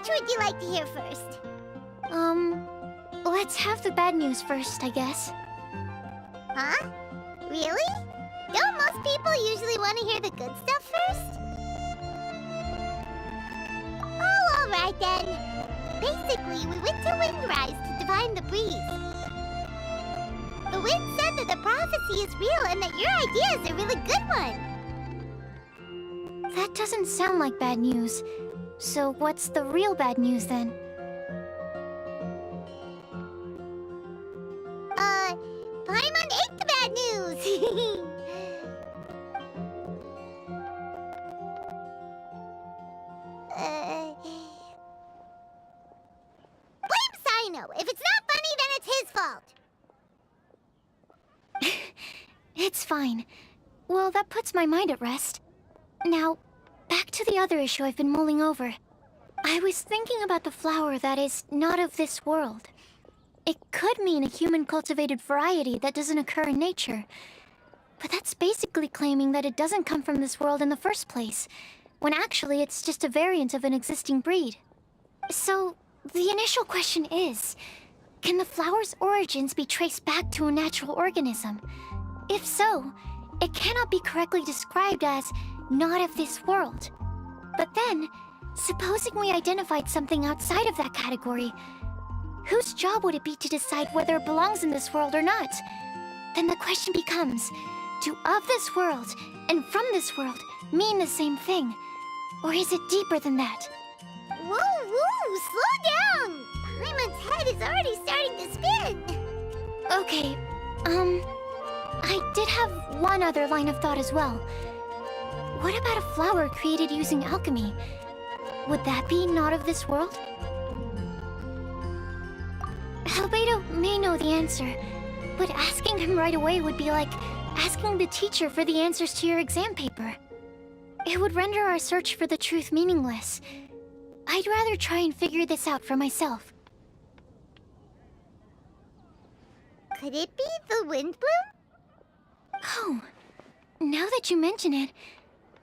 Which would you like to hear first? Let's have the bad news first, I guess. Huh? Really? Don't most people usually want to hear the good stuff first? Oh, alright then. Basically, we went to Windrise to divine the breeze. The wind said that the prophecy is real and that your idea is a really good one. That doesn't sound like bad news. So what's the real bad news then? Paimon ate the bad news! Blame Sino! If it's not funny, then it's his fault! It's fine. Well, that puts my mind at rest. Now, back to the other issue I've been mulling over. I was thinking about the flower that is not of this world. It could mean a human-cultivated variety that doesn't occur in nature. But that's basically claiming that it doesn't come from this world in the first place, when actually it's just a variant of an existing breed. So, the initial question is, can the flower's origins be traced back to a natural organism? If so, it cannot be correctly described as not of this world. But then, supposing we identified something outside of that category, whose job would it be to decide whether it belongs in this world or not? Then the question becomes, do of this world and from this world mean the same thing? Or is it deeper than that? Whoa, whoa, slow down! Paimon's head is already starting to spin! Okay, I did have one other line of thought as well. What about a flower created using alchemy? Would that be not of this world? Albedo may know the answer, but asking him right away would be like asking the teacher for the answers to your exam paper. It would render our search for the truth meaningless. I'd rather try and figure this out for myself. Could it be the wind bloom? Oh, now that you mention it,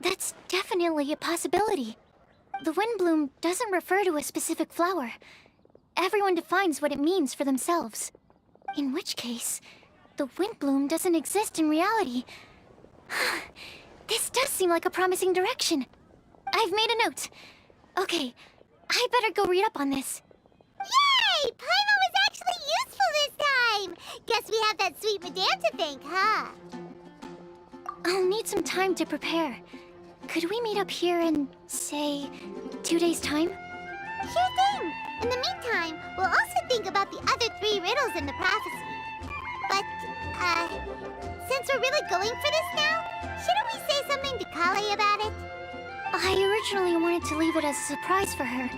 that's definitely a possibility. The wind bloom doesn't refer to a specific flower. Everyone defines what it means for themselves. In which case, the wind bloom doesn't exist in reality. This does seem like a promising direction. I've made a note. Okay, I better go read up on this. Yay! Paimon was actually useful this time! Guess we have that sweet madame to thank, huh? I'll need some time to prepare. Could we meet up here in, say, 2 days' time? Sure thing! In the meantime, we'll also think about the other 3 riddles in the prophecy. But, since we're really going for this now, shouldn't we say something to Kale about it? I originally wanted to leave it as a surprise for her,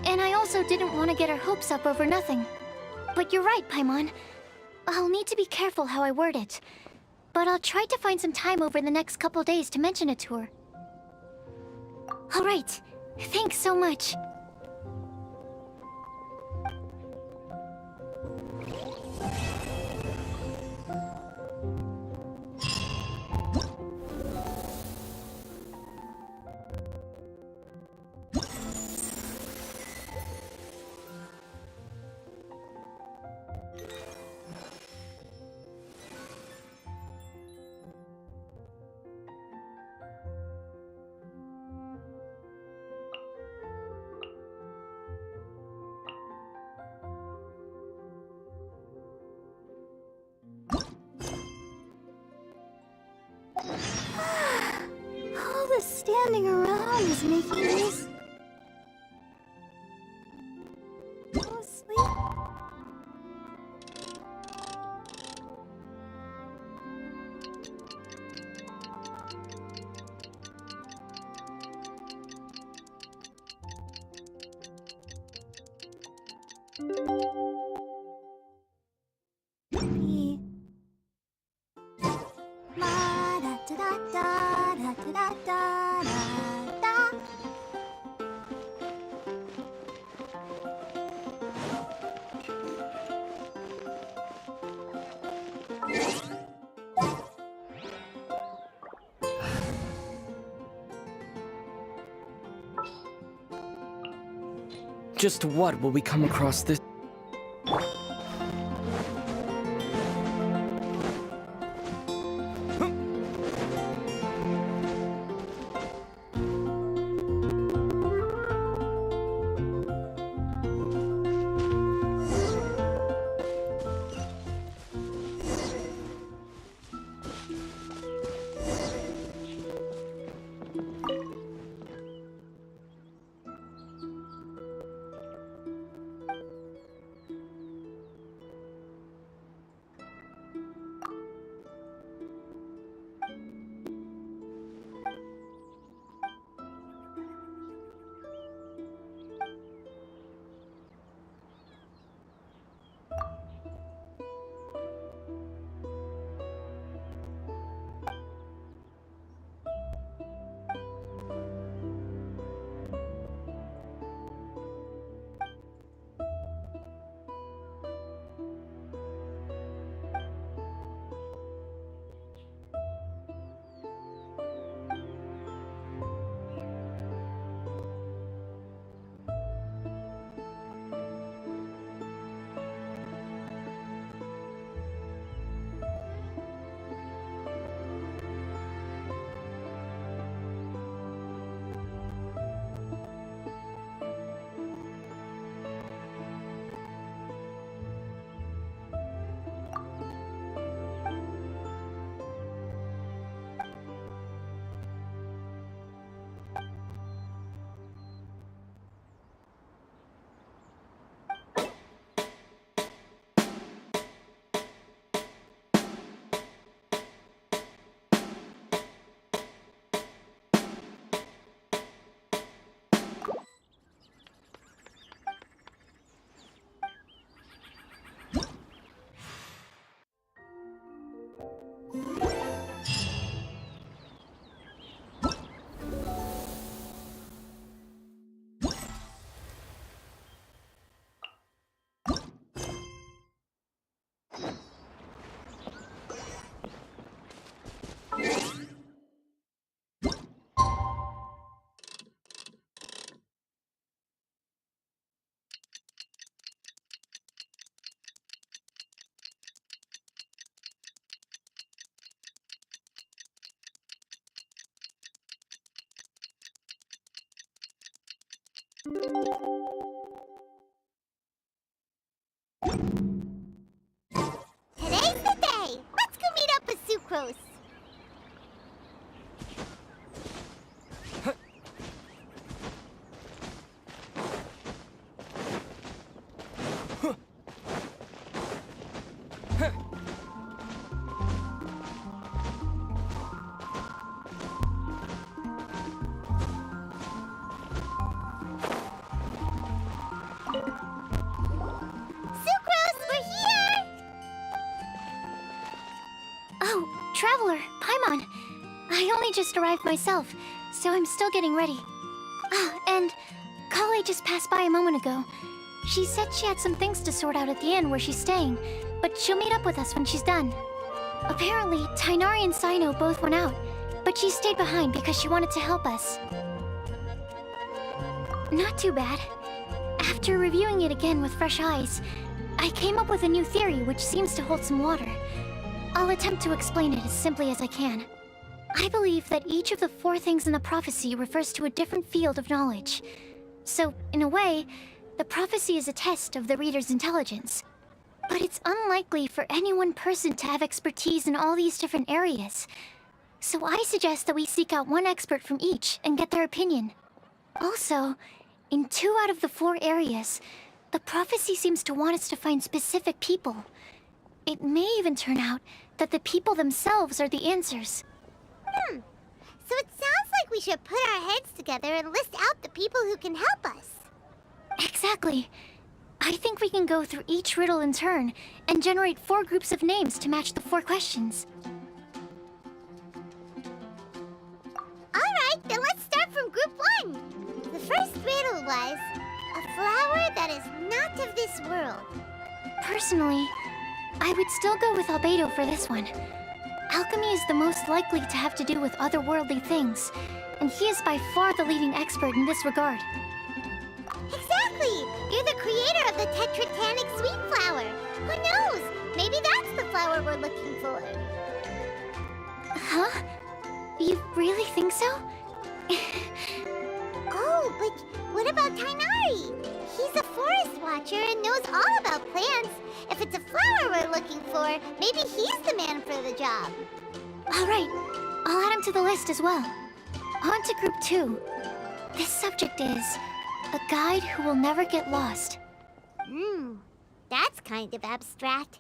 and I also didn't want to get her hopes up over nothing. But you're right, Paimon. I'll need to be careful how I word it. But I'll try to find some time over the next couple days to mention it to her. Alright, thanks so much. All the standing around is making me fall asleep. just what will we come across this? Today's the day! Let's go meet up with Sucrose! Sucrose, we're here! Oh, Traveler, Paimon. I only just arrived myself, so I'm still getting ready. Ah, and Kale just passed by a moment ago. She said she had some things to sort out at the inn where she's staying, but she'll meet up with us when she's done. Apparently, Tainari and Sino both went out, but she stayed behind because she wanted to help us. Not too bad. After reviewing it again with fresh eyes, I came up with a new theory which seems to hold some water. I'll attempt to explain it as simply as I can. I believe that each of the 4 things in the prophecy refers to a different field of knowledge. So, in a way, the prophecy is a test of the reader's intelligence. But it's unlikely for any one person to have expertise in all these different areas. So I suggest that we seek out one expert from each and get their opinion. Also, in 2 out of the 4 areas, the prophecy seems to want us to find specific people. It may even turn out that the people themselves are the answers. So it sounds like we should put our heads together and list out the people who can help us. Exactly. I think we can go through each riddle in turn and generate 4 groups of names to match the 4 questions. Alright, then let's start from group 1. The first riddle was, a flower that is not of this world. Personally, I would still go with Albedo for this one. Alchemy is the most likely to have to do with otherworldly things, and he is by far the leading expert in this regard. Exactly! You're the creator of the Tetratanic sweet flower. Who knows? Maybe that's the flower we're looking for. Huh? You really think so? Oh, but what about Tainari? He's a forest watcher and knows all about plants. If it's a flower we're looking for, maybe he's the man for the job. All right, I'll add him to the list as well. On to group 2. This subject is a guide who will never get lost. That's kind of abstract.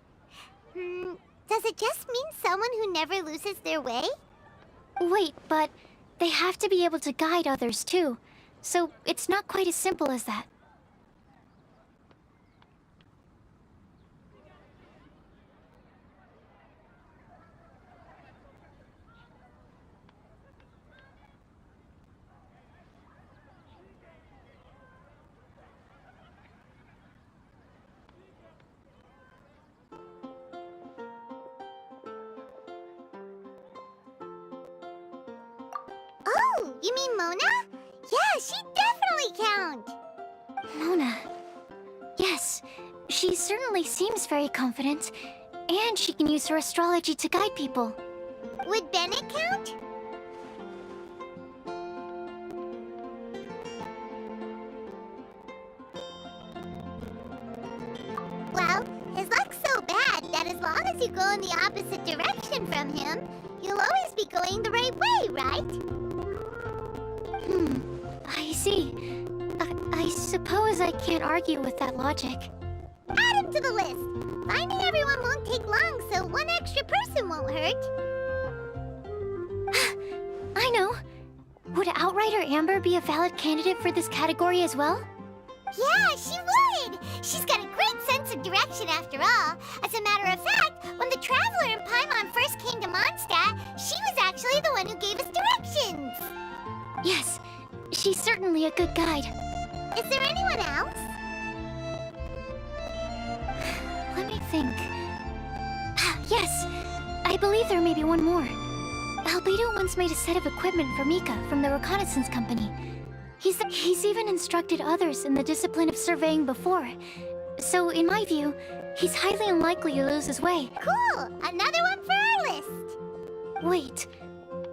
Does it just mean someone who never loses their way? Wait, but they have to be able to guide others too. So it's not quite as simple as that. Oh, you mean Mona? Yeah, she definitely count. Mona. Yes, she certainly seems very confident. And she can use her astrology to guide people. Would Bennett count? Well, his luck's so bad that as long as you go in the opposite direction from him, you'll always be going the right way, right? I see. I suppose I can't argue with that logic. Add him to the list. Finding everyone won't take long, so one extra person won't hurt. I know. Would Outrider Amber be a valid candidate for this category as well? Yeah, she would! She's got a great sense of direction after all. As a matter of fact, when the Traveler and Paimon first came to Mondstadt, she was actually the one who gave us directions. Yes, she's certainly a good guide. Is there anyone else? Let me think. Yes, I believe there may be one more. Albedo once made a set of equipment for Mika from the reconnaissance company. He's even instructed others in the discipline of surveying before. So, in my view, he's highly unlikely to lose his way. Cool! Another one for our list! Wait,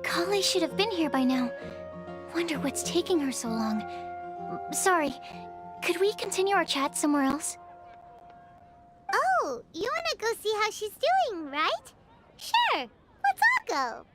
Kale should have been here by now. Wonder what's taking her so long. Sorry, could we continue our chat somewhere else? Oh, you wanna go see how she's doing, right? Sure, let's all go.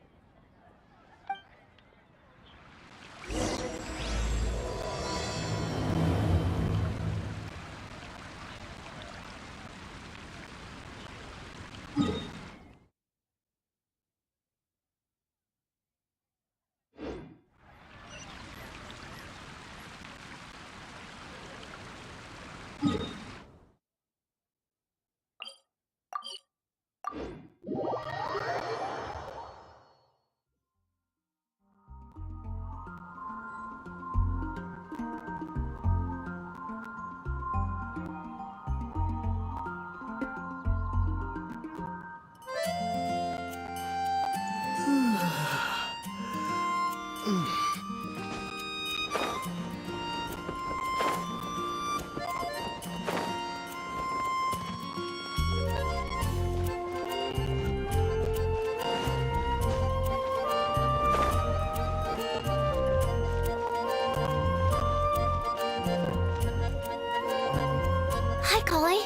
Hi, Kale.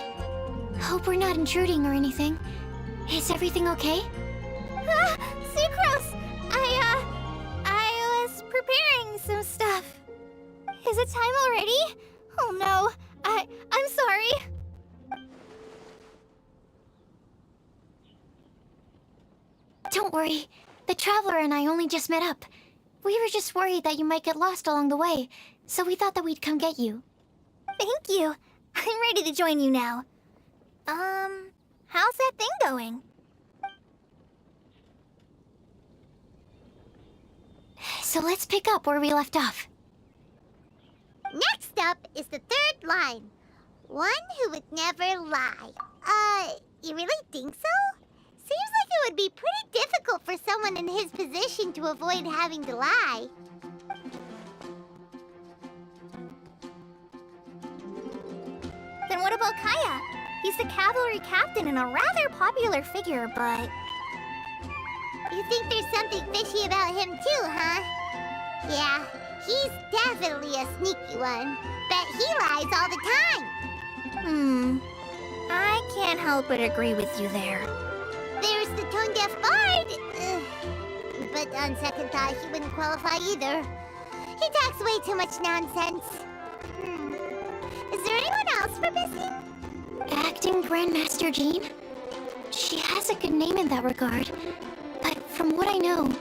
Hope we're not intruding or anything. Is everything okay? Sucrose! I was preparing some stuff. Is it time already? Oh no, I'm sorry. Don't worry. The Traveler and I only just met up. We were just worried that you might get lost along the way, so we thought that we'd come get you. Thank you. I'm ready to join you now. How's that thing going? So let's pick up where we left off. Next up is the third line. One who would never lie. You really think so? Seems like it would be pretty difficult for someone in his position to avoid having to lie. And what about Kaya? He's the cavalry captain and a rather popular figure, but... You think there's something fishy about him too, huh? Yeah, he's definitely a sneaky one. Bet he lies all the time. I can't help but agree with you there. There's the tone-deaf bard. Ugh. But on second thought, he wouldn't qualify either. He talks way too much nonsense. Is there anyone else we're missing? Acting Grandmaster Jean? She has a good name in that regard. But from what I know,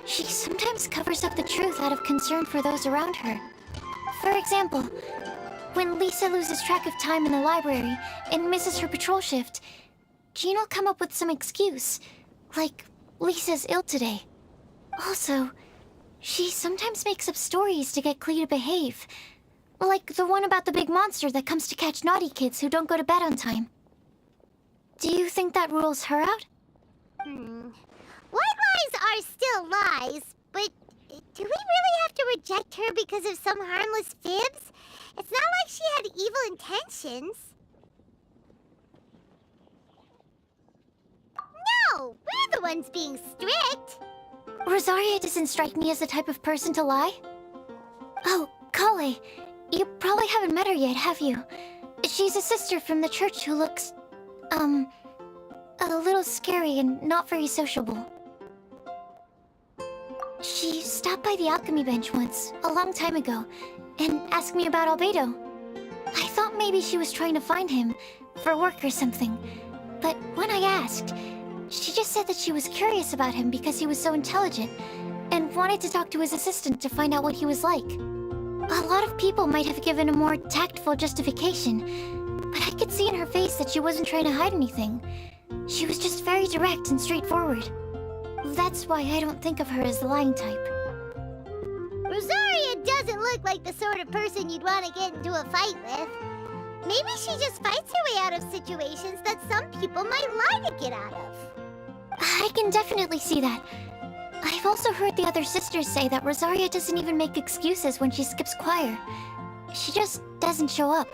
she sometimes covers up the truth out of concern for those around her. For example, when Lisa loses track of time in the library and misses her patrol shift, Jean will come up with some excuse, like Lisa's ill today. Also, she sometimes makes up stories to get Klee to behave, like the one about the big monster that comes to catch naughty kids who don't go to bed on time. Do you think that rules her out? White lies are still lies, but do we really have to reject her because of some harmless fibs? It's not like she had evil intentions. No, we're the ones being strict. Rosaria doesn't strike me as the type of person to lie. Oh, Kale, you probably haven't met her yet, have you? She's a sister from the church who looks, a little scary and not very sociable. She stopped by the alchemy bench once, a long time ago, and asked me about Albedo. I thought maybe she was trying to find him, for work or something. But when I asked, she just said that she was curious about him because he was so intelligent, and wanted to talk to his assistant to find out what he was like. A lot of people might have given a more tactful justification, but I could see in her face that she wasn't trying to hide anything. She was just very direct and straightforward. That's why I don't think of her as the lying type. Rosaria doesn't look like the sort of person you'd want to get into a fight with. Maybe she just fights her way out of situations that some people might lie to get out of. I can definitely see that. I've also heard the other sisters say that Rosaria doesn't even make excuses when she skips choir. She just doesn't show up.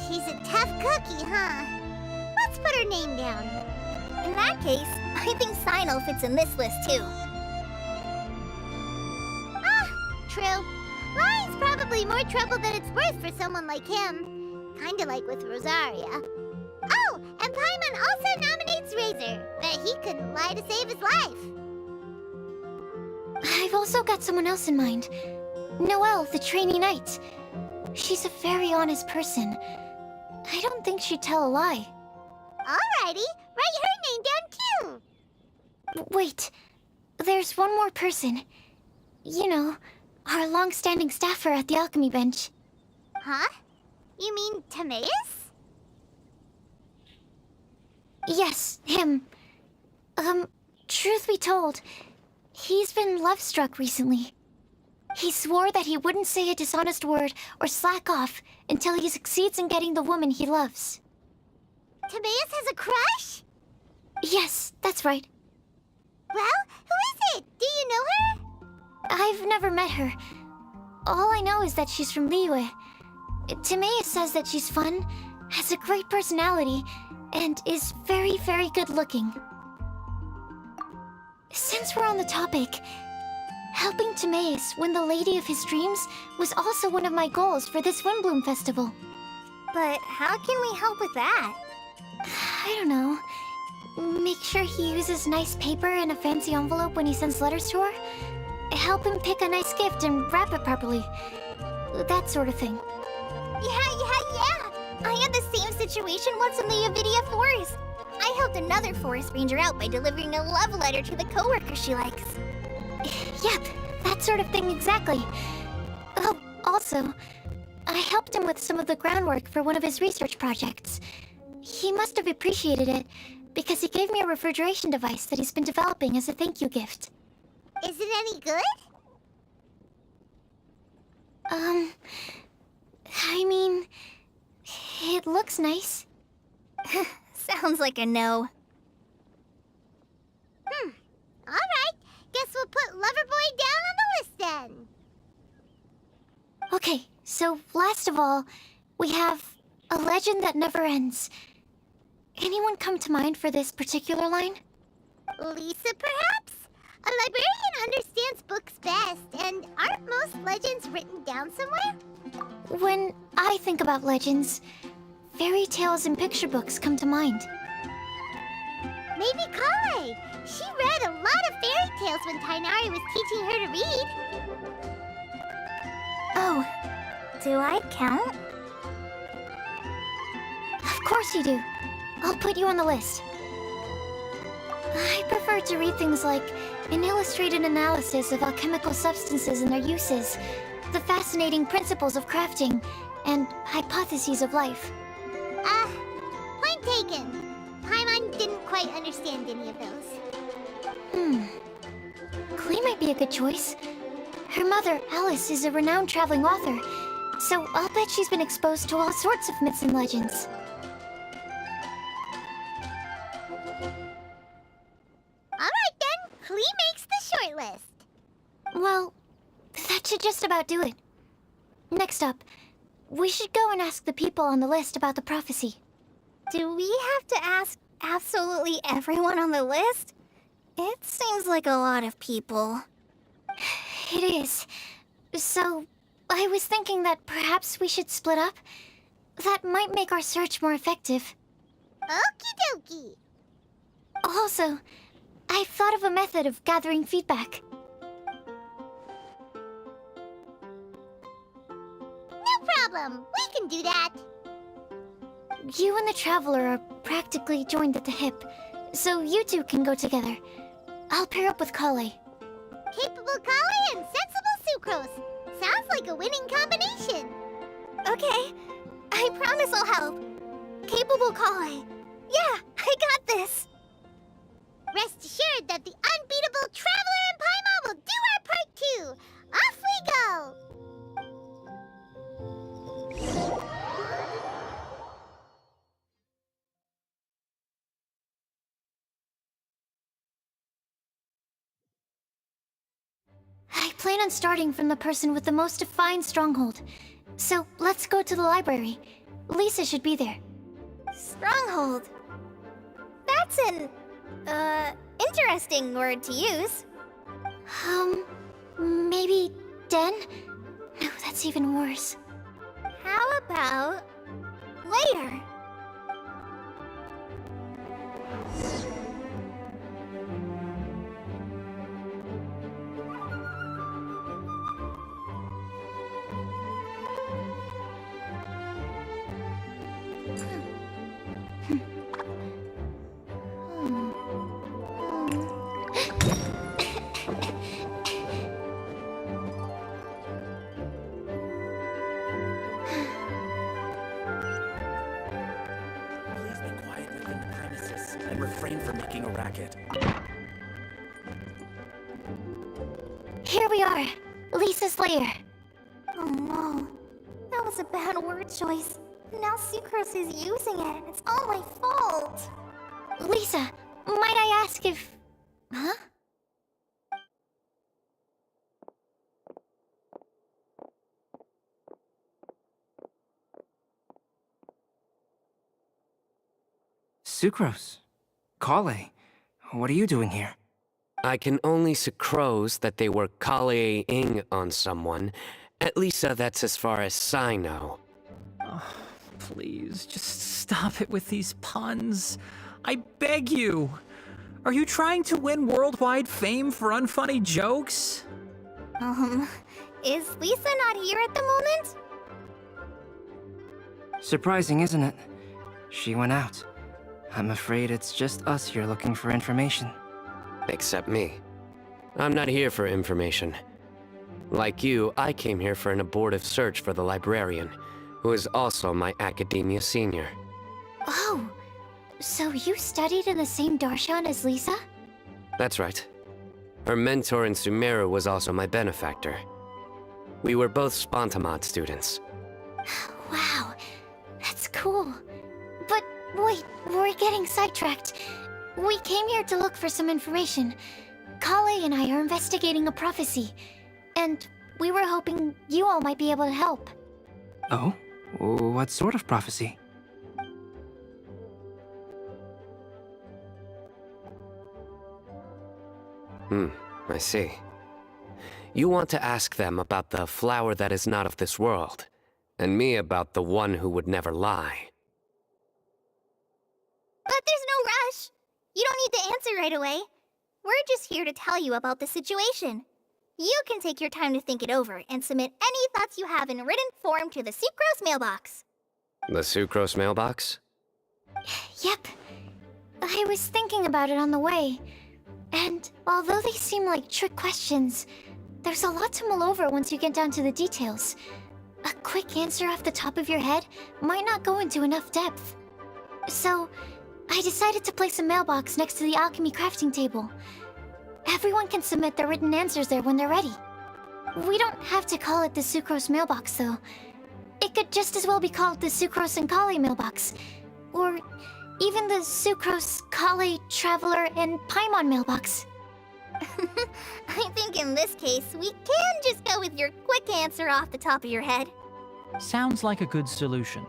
She's a tough cookie, huh? Let's put her name down. In that case, I think Sinal fits in this list too. True. Lying's probably more trouble than it's worth for someone like him. Kinda like with Rosaria. Oh, and Paimon also nominates Razor. Bet he couldn't lie to save his life. I've also got someone else in mind. Noelle, the trainee knight. She's a very honest person. I don't think she'd tell a lie. Alrighty, write her name down too. Wait, there's one more person. You know, our long-standing staffer at the alchemy bench. Huh? You mean Timaeus? Yes, him. Truth be told, he's been love-struck recently. He swore that he wouldn't say a dishonest word or slack off until he succeeds in getting the woman he loves. Timaeus has a crush? Yes, that's right. Well, who is it? Do you know her? I've never met her. All I know is that she's from Liyue. Timaeus says that she's fun, has a great personality, and is very, very good-looking. Since we're on the topic, helping Timaeus win the lady of his dreams was also one of my goals for this Windbloom Festival. But how can we help with that? I don't know. Make sure he uses nice paper and a fancy envelope when he sends letters to her. Help him pick a nice gift and wrap it properly. That sort of thing. Yeah. I had the same situation once in the Avidia Forest. I helped another forest ranger out by delivering a love letter to the coworker she likes. Yep, that sort of thing exactly. Oh, also, I helped him with some of the groundwork for one of his research projects. He must have appreciated it, because he gave me a refrigeration device that he's been developing as a thank you gift. Is it any good? I mean, it looks nice. Sounds like a no. Alright, guess we'll put Loverboy down on the list then. Okay, so last of all, we have A legend that never ends. Anyone come to mind for this particular line? Lisa, perhaps? A librarian understands books best, and aren't most legends written down somewhere? When I think about legends, fairy tales and picture books come to mind. Maybe Kai. She read a lot of fairy tales when Tainari was teaching her to read. Oh, do I count? Of course you do. I'll put you on the list. I prefer to read things like an illustrated analysis of alchemical substances and their uses, the fascinating principles of crafting, and hypotheses of life. Point taken. Paimon didn't quite understand any of those. Klee might be a good choice. Her mother, Alice, is a renowned traveling author, so I'll bet she's been exposed to all sorts of myths and legends. Alright then, Klee makes the short list. Well, that should just about do it. Next up, we should go and ask the people on the list about the prophecy. Do we have to ask absolutely everyone on the list? It seems like a lot of people. It is. So, I was thinking that perhaps we should split up. That might make our search more effective. Okie dokie. Also, I've thought of a method of gathering feedback. No problem. We can do that. You and the Traveler are practically joined at the hip, so you two can go together. I'll pair up with Kale. Capable Kale and sensible Sucrose. Sounds like a winning combination. Okay, I promise I'll help. Capable Kale. Yeah, I got this. Rest assured that the unbeatable Traveler and Paimon will do our part too. Off we go! I plan on starting from the person with the most defined stronghold. So let's go to the library. Lisa should be there. Stronghold. That's an, interesting word to use. Maybe den? No, that's even worse. How about layer? Please be quiet within the premises and refrain from making a racket. Here we are, Lisa's lair. Oh no, that was a bad word choice. Now Sucrose is using it. It's all my fault. Lisa, might I ask if... Huh? Sucrose. Kale. What are you doing here? I can only sucrose that they were Kale-ing on someone. At least that's as far as I know. Oh, please, just stop it with these puns. I beg you. Are you trying to win worldwide fame for unfunny jokes? Is Lisa not here at the moment? Surprising, isn't it? She went out. I'm afraid it's just us here looking for information. Except me. I'm not here for information. Like you, I came here for an abortive search for the librarian, who is also my academia senior. Oh, so you studied in the same darshan as Lisa? That's right. Her mentor in Sumeru was also my benefactor. We were both Spontamod students. Wow, that's cool. But wait, we're getting sidetracked. We came here to look for some information. Kale and I are investigating a prophecy, and we were hoping you all might be able to help. Oh? What sort of prophecy? I see. You want to ask them about the flower that is not of this world, and me about the one who would never lie. But there's no rush. You don't need to answer right away. We're just here to tell you about the situation. You can take your time to think it over and submit any thoughts you have in written form to the Sucrose mailbox. The Sucrose mailbox? Yep. I was thinking about it on the way. And although they seem like trick questions, there's a lot to mull over once you get down to the details. A quick answer off the top of your head might not go into enough depth. So, I decided to place a mailbox next to the alchemy crafting table. Everyone can submit their written answers there when they're ready. We don't have to call it the Sucrose mailbox, though. It could just as well be called the Sucrose and Kale mailbox. Or even the Sucrose, Kale, Traveler, and Paimon mailbox. I think in this case, we can just go with your quick answer off the top of your head. Sounds like a good solution.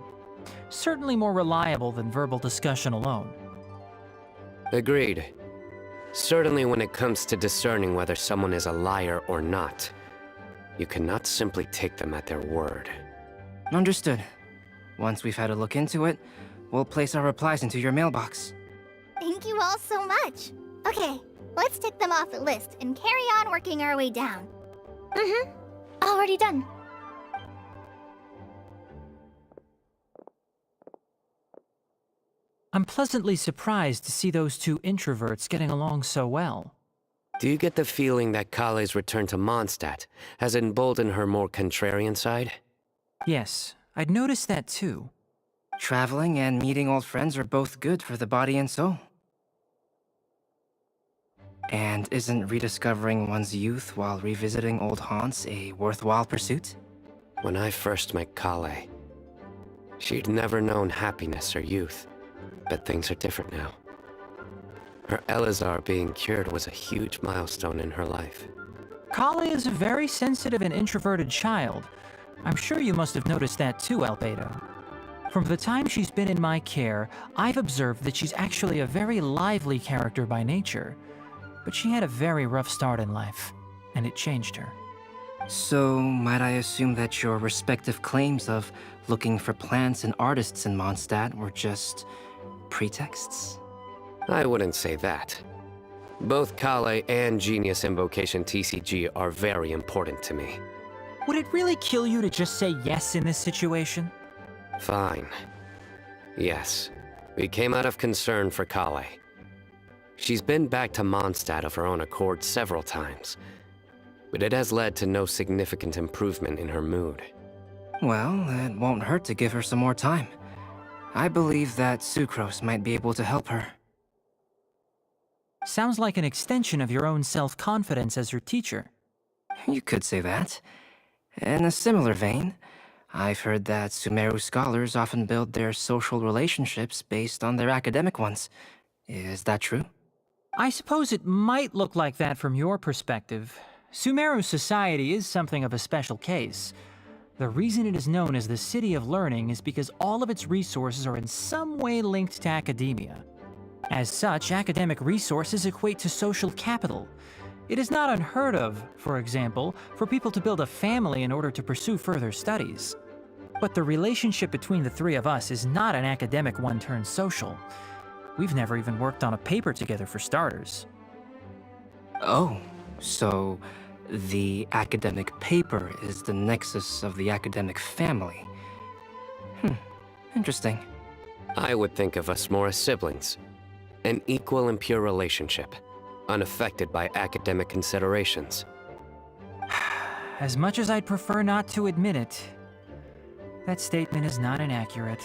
Certainly more reliable than verbal discussion alone. Agreed. Certainly when it comes to discerning whether someone is a liar or not, you cannot simply take them at their word. Understood. Once we've had a look into it, we'll place our replies into your mailbox. Thank you all so much. Okay, let's tick them off the list and carry on working our way down. Already done. I'm pleasantly surprised to see those two introverts getting along so well. Do you get the feeling that Kale's return to Mondstadt has emboldened her more contrarian side? Yes, I'd noticed that too. Traveling and meeting old friends are both good for the body and soul. And isn't rediscovering one's youth while revisiting old haunts a worthwhile pursuit? When I first met Kale, she'd never known happiness or youth, but things are different now. Her Elazar being cured was a huge milestone in her life. Kale is a very sensitive and introverted child. I'm sure you must have noticed that too, Albedo. From the time she's been in my care, I've observed that she's actually a very lively character by nature. But she had a very rough start in life, and it changed her. So, might I assume that your respective claims of looking for plants and artists in Mondstadt were just pretexts? I wouldn't say that. Both Kale and Genius Invocation TCG are very important to me. Would it really kill you to just say yes in this situation? Fine. Yes, we came out of concern for Kale. She's been back to Mondstadt of her own accord several times, but it has led to no significant improvement in her mood. Well, it won't hurt to give her some more time. I believe that Sucrose might be able to help her. Sounds like an extension of your own self-confidence as her teacher. You could say that. In a similar vein, I've heard that Sumeru scholars often build their social relationships based on their academic ones. Is that true? I suppose it might look like that from your perspective. Sumeru society is something of a special case. The reason it is known as the City of Learning is because all of its resources are in some way linked to academia. As such, academic resources equate to social capital. It is not unheard of, for example, for people to build a family in order to pursue further studies. But the relationship between the three of us is not an academic one turned social. We've never even worked on a paper together for starters. Oh, so the academic paper is the nexus of the academic family. Interesting. I would think of us more as siblings. An equal and pure relationship, unaffected by academic considerations. As much as I'd prefer not to admit it, that statement is not inaccurate.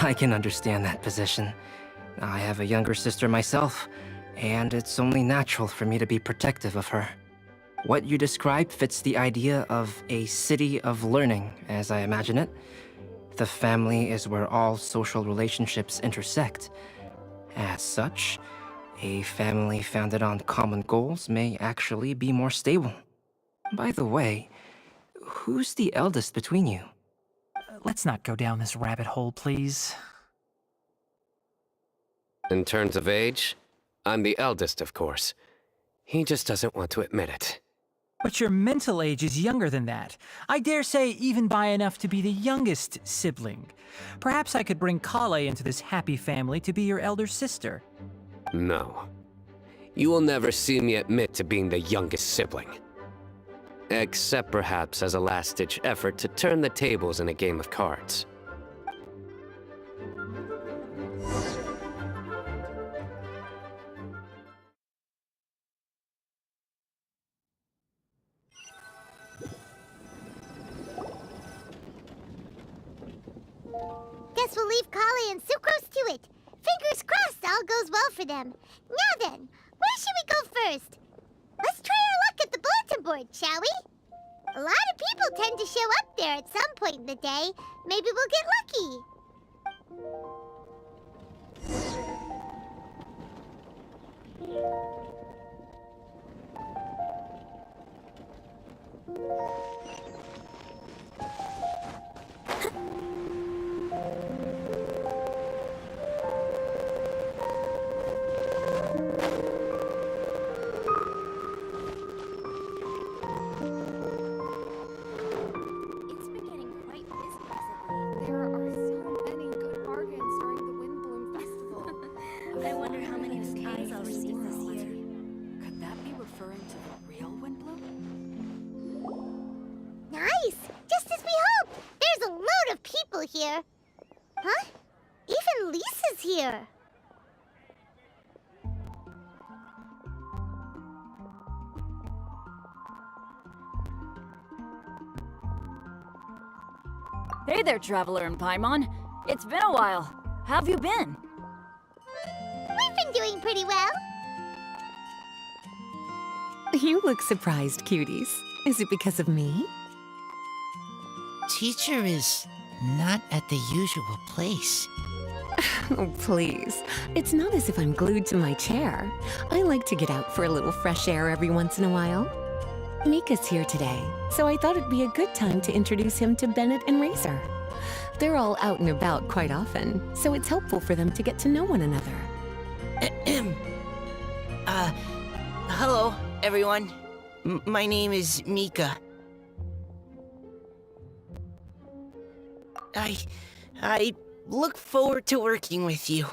I can understand that position. I have a younger sister myself, and it's only natural for me to be protective of her. What you describe fits the idea of a city of learning, as I imagine it. The family is where all social relationships intersect. As such, a family founded on common goals may actually be more stable. By the way, who's the eldest between you? let's not go down this rabbit hole, please. In terms of age, I'm the eldest, of course. He just doesn't want to admit it. But your mental age is younger than that. I dare say even by enough to be the youngest sibling. Perhaps I could bring Kale into this happy family to be your elder sister. No. You will never see me admit to being the youngest sibling. Except perhaps as a last-ditch effort to turn the tables in a game of cards. Guess we'll leave Kale and Sucrose to it. Fingers crossed all goes well for them. Now then, where should we go first? Let's try our luck at the bulletin board, shall we? A lot of people tend to show up there at some point in the day. Maybe we'll get lucky. It's been getting quite busy recently. There are so many good bargains during the Windbloom Festival. I wonder how many skies I'll receive this year. Could that be referring to the real Windbloom? Nice! Just as we hoped! There's a load of people here. Huh? Even Lisa's here. Hey there, Traveler in Paimon. It's been a while. How have you been? We've been doing pretty well. You look surprised, cuties. Is it because of me? Teacher is not at the usual place. Oh, please. It's not as if I'm glued to my chair. I like to get out for a little fresh air every once in a while. Mika's here today, so I thought it'd be a good time to introduce him to Bennett and Razor. They're all out and about quite often, so it's helpful for them to get to know one another. Hello, everyone. My name is Mika. I look forward to working with you.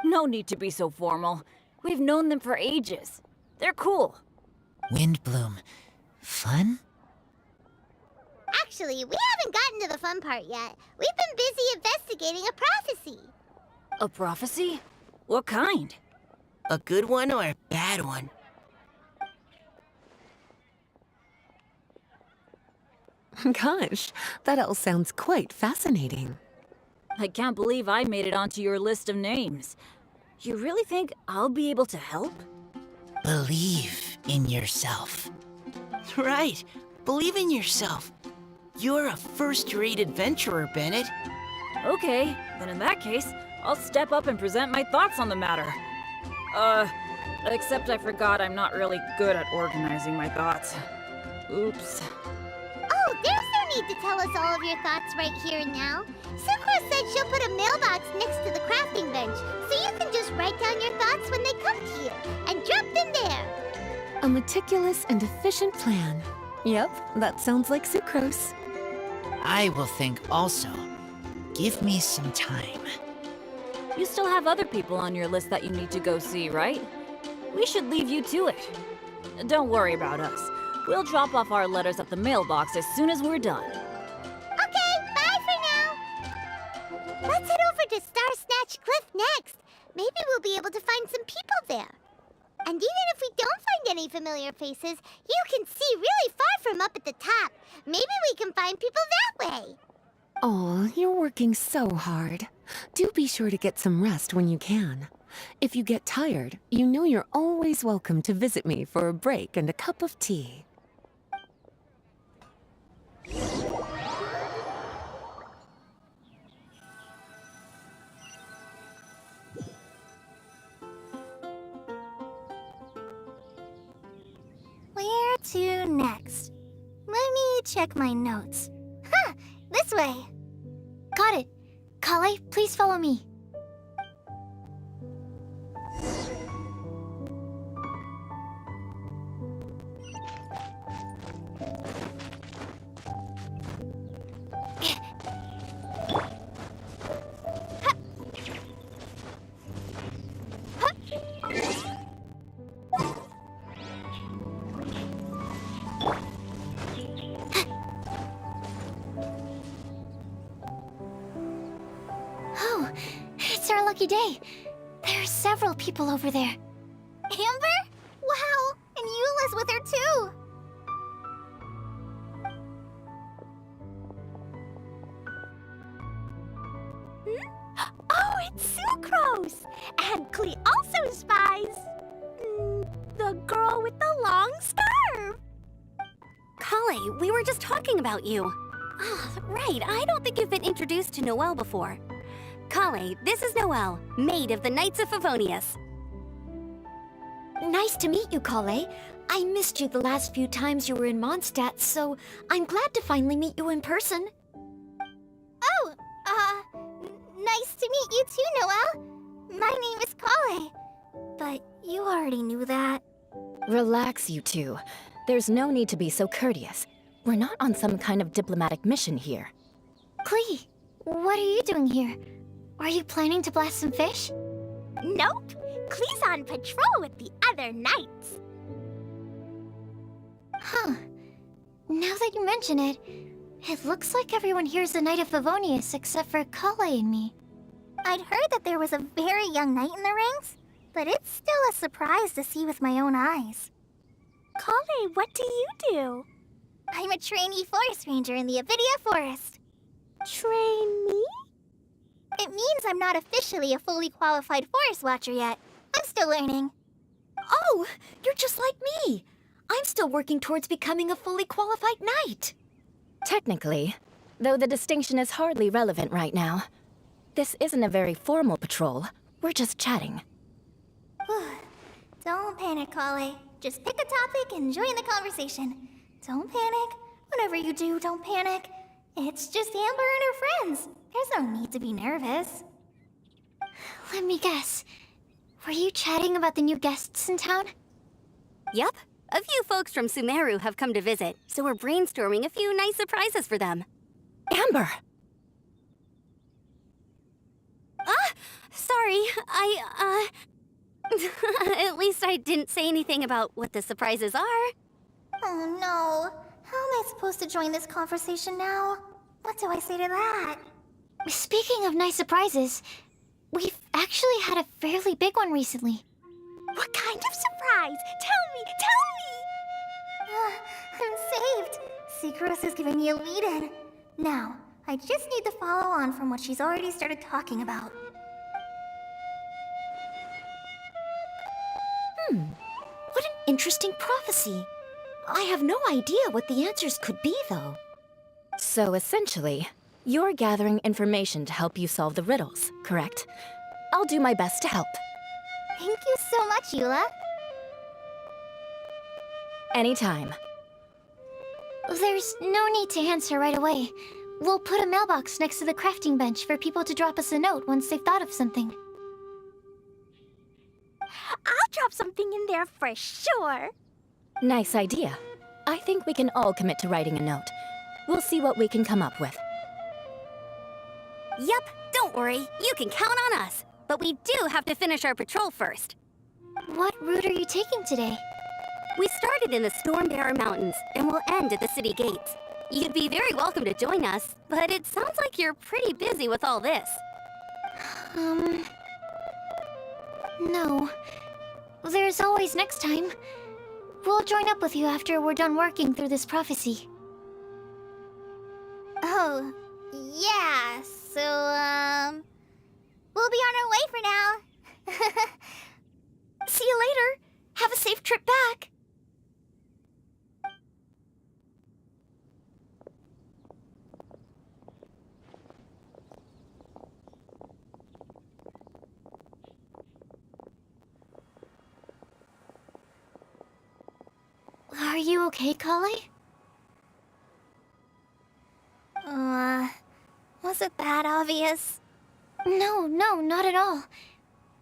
No need to be so formal. We've known them for ages. They're cool. Windbloom. Fun? Actually, we haven't gotten to the fun part yet. We've been busy investigating a prophecy. A prophecy? What kind? A good one or a bad one? Gosh, that all sounds quite fascinating. I can't believe I made it onto your list of names. You really think I'll be able to help? Believe in yourself. Right. Believe in yourself. You're a first-rate adventurer, Bennett. Okay, then in that case, I'll step up and present my thoughts on the matter. Except I forgot I'm not really good at organizing my thoughts. Oops. Oh, there's no need to tell us all of your thoughts right here and now. Sakura said she'll put a mailbox next to the crafting bench, so you can just write down your thoughts when they come to you, and drop them there. A meticulous and efficient plan. Yep, that sounds like sucrose. I will think also. Give me some time. You still have other people on your list that you need to go see, right? We should leave you to it. Don't worry about us. We'll drop off our letters at the mailbox as soon as we're done. Okay, bye for now. Let's head over to Star Snatch Cliff next. Maybe we'll be able to find some people there. And even if we don't find any familiar faces, you can see really far from up at the top. Maybe we can find people that way. Oh, you're working so hard. Do be sure to get some rest when you can. If you get tired, you know you're always welcome to visit me for a break and a cup of tea. Where to next? Let me check my notes. Huh, this way. Got it. Kale, please follow me. Oh, it's our lucky day. There are several people over there. Amber? Wow, and Eula's with her too. Oh, it's Sucrose! And Klee also spies the girl with the long scarf. Kale, we were just talking about you. Ah, right, I don't think you've been introduced to Noelle before. Kale, this is Noelle, maid of the Knights of Favonius. Nice to meet you, Kale. I missed you the last few times you were in Mondstadt, so I'm glad to finally meet you in person. Oh, nice to meet you too, Noelle. My name is Kale. But you already knew that. Relax, you two. There's no need to be so courteous. We're not on some kind of diplomatic mission here. Klee, what are you doing here? Are you planning to blast some fish? Nope. Klee's on patrol with the other knights. Huh. Now that you mention it, it looks like everyone here is a Knight of Favonius except for Kale and me. I'd heard that there was a very young knight in the ranks, but it's still a surprise to see with my own eyes. Kale, what do you do? I'm a trainee forest ranger in the Avidia Forest. Train me? It means I'm not officially a fully qualified forest watcher yet. I'm still learning. Oh, you're just like me. I'm still working towards becoming a fully qualified knight. Technically, though the distinction is hardly relevant right now. This isn't a very formal patrol. We're just chatting. Don't panic, Kale. Just pick a topic and join the conversation. Don't panic. Whatever you do, don't panic. It's just Amber and her friends. There's no need to be nervous. Let me guess. Were you chatting about the new guests in town? Yup. A few folks from Sumeru have come to visit, so we're brainstorming a few nice surprises for them. Amber! Sorry, At least I didn't say anything about what the surprises are. Oh no. How am I supposed to join this conversation now? What do I say to that? Speaking of nice surprises, we've actually had a fairly big one recently. What kind of surprise? Tell me! I'm saved. Secros is giving me a lead-in. Now, I just need to follow on from what she's already started talking about. What an interesting prophecy. I have no idea what the answers could be, though. So essentially, you're gathering information to help you solve the riddles, correct? I'll do my best to help. Thank you so much, Eula. Anytime. There's no need to answer right away. We'll put a mailbox next to the crafting bench for people to drop us a note once they've thought of something. I'll drop something in there for sure. Nice idea. I think we can all commit to writing a note. We'll see what we can come up with. Yep, don't worry. You can count on us. But we do have to finish our patrol first. What route are you taking today? We started in the Stormbearer Mountains, and we'll end at the city gates. You'd be very welcome to join us, but it sounds like you're pretty busy with all this. No. There's always next time. We'll join up with you after we're done working through this prophecy. Oh, yeah, so, we'll be on our way for now. See you later. Have a safe trip back. Are you okay, Kale? Was it that obvious? No, not at all.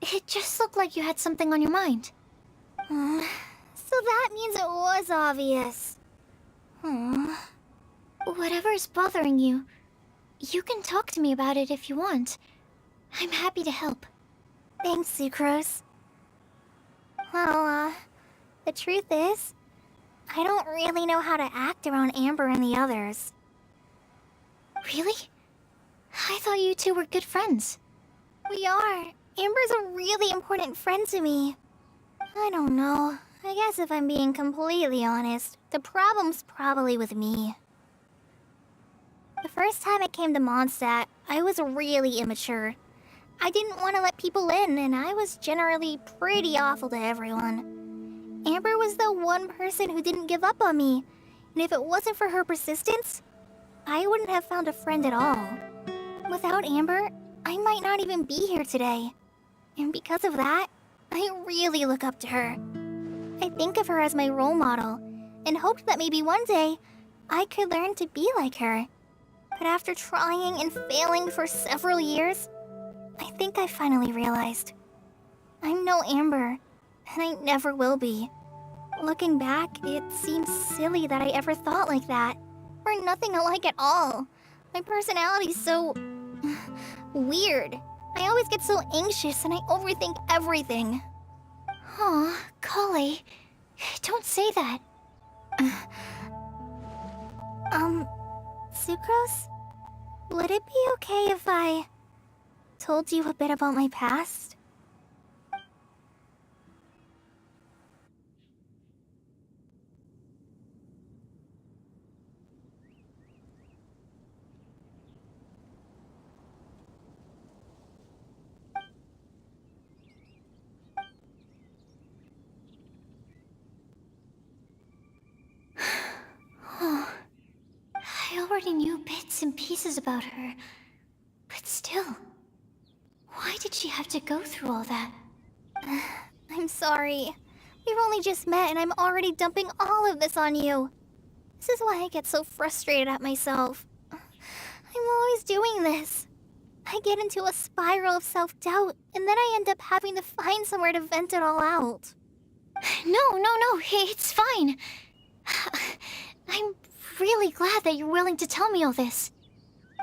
It just looked like you had something on your mind. So that means it was obvious. Whatever is bothering you, you can talk to me about it if you want. I'm happy to help. Thanks, Sucrose. Well, the truth is, I don't really know how to act around Amber and the others. Really? I thought you two were good friends. We are. Amber's a really important friend to me. I don't know. I guess if I'm being completely honest, the problem's probably with me. The first time I came to Mondstadt, I was really immature. I didn't want to let people in, and I was generally pretty awful to everyone. Amber was the one person who didn't give up on me, and if it wasn't for her persistence, I wouldn't have found a friend at all. Without Amber, I might not even be here today. And because of that, I really look up to her. I think of her as my role model, and hoped that maybe one day, I could learn to be like her. But after trying and failing for several years, I think I finally realized. I'm no Amber, and I never will be. Looking back, it seems silly that I ever thought like that. We're nothing alike at all. My personality's so... weird. I always get so anxious and I overthink everything. Aw, Kali, don't say that. Sucrose? Would it be okay if I told you a bit about my past? I already knew bits and pieces about her. But still, why did she have to go through all that? I'm sorry. We've only just met and I'm already dumping all of this on you. This is why I get so frustrated at myself. I'm always doing this. I get into a spiral of self-doubt, and then I end up having to find somewhere to vent it all out. No, it's fine. I'm really glad that you're willing to tell me all this.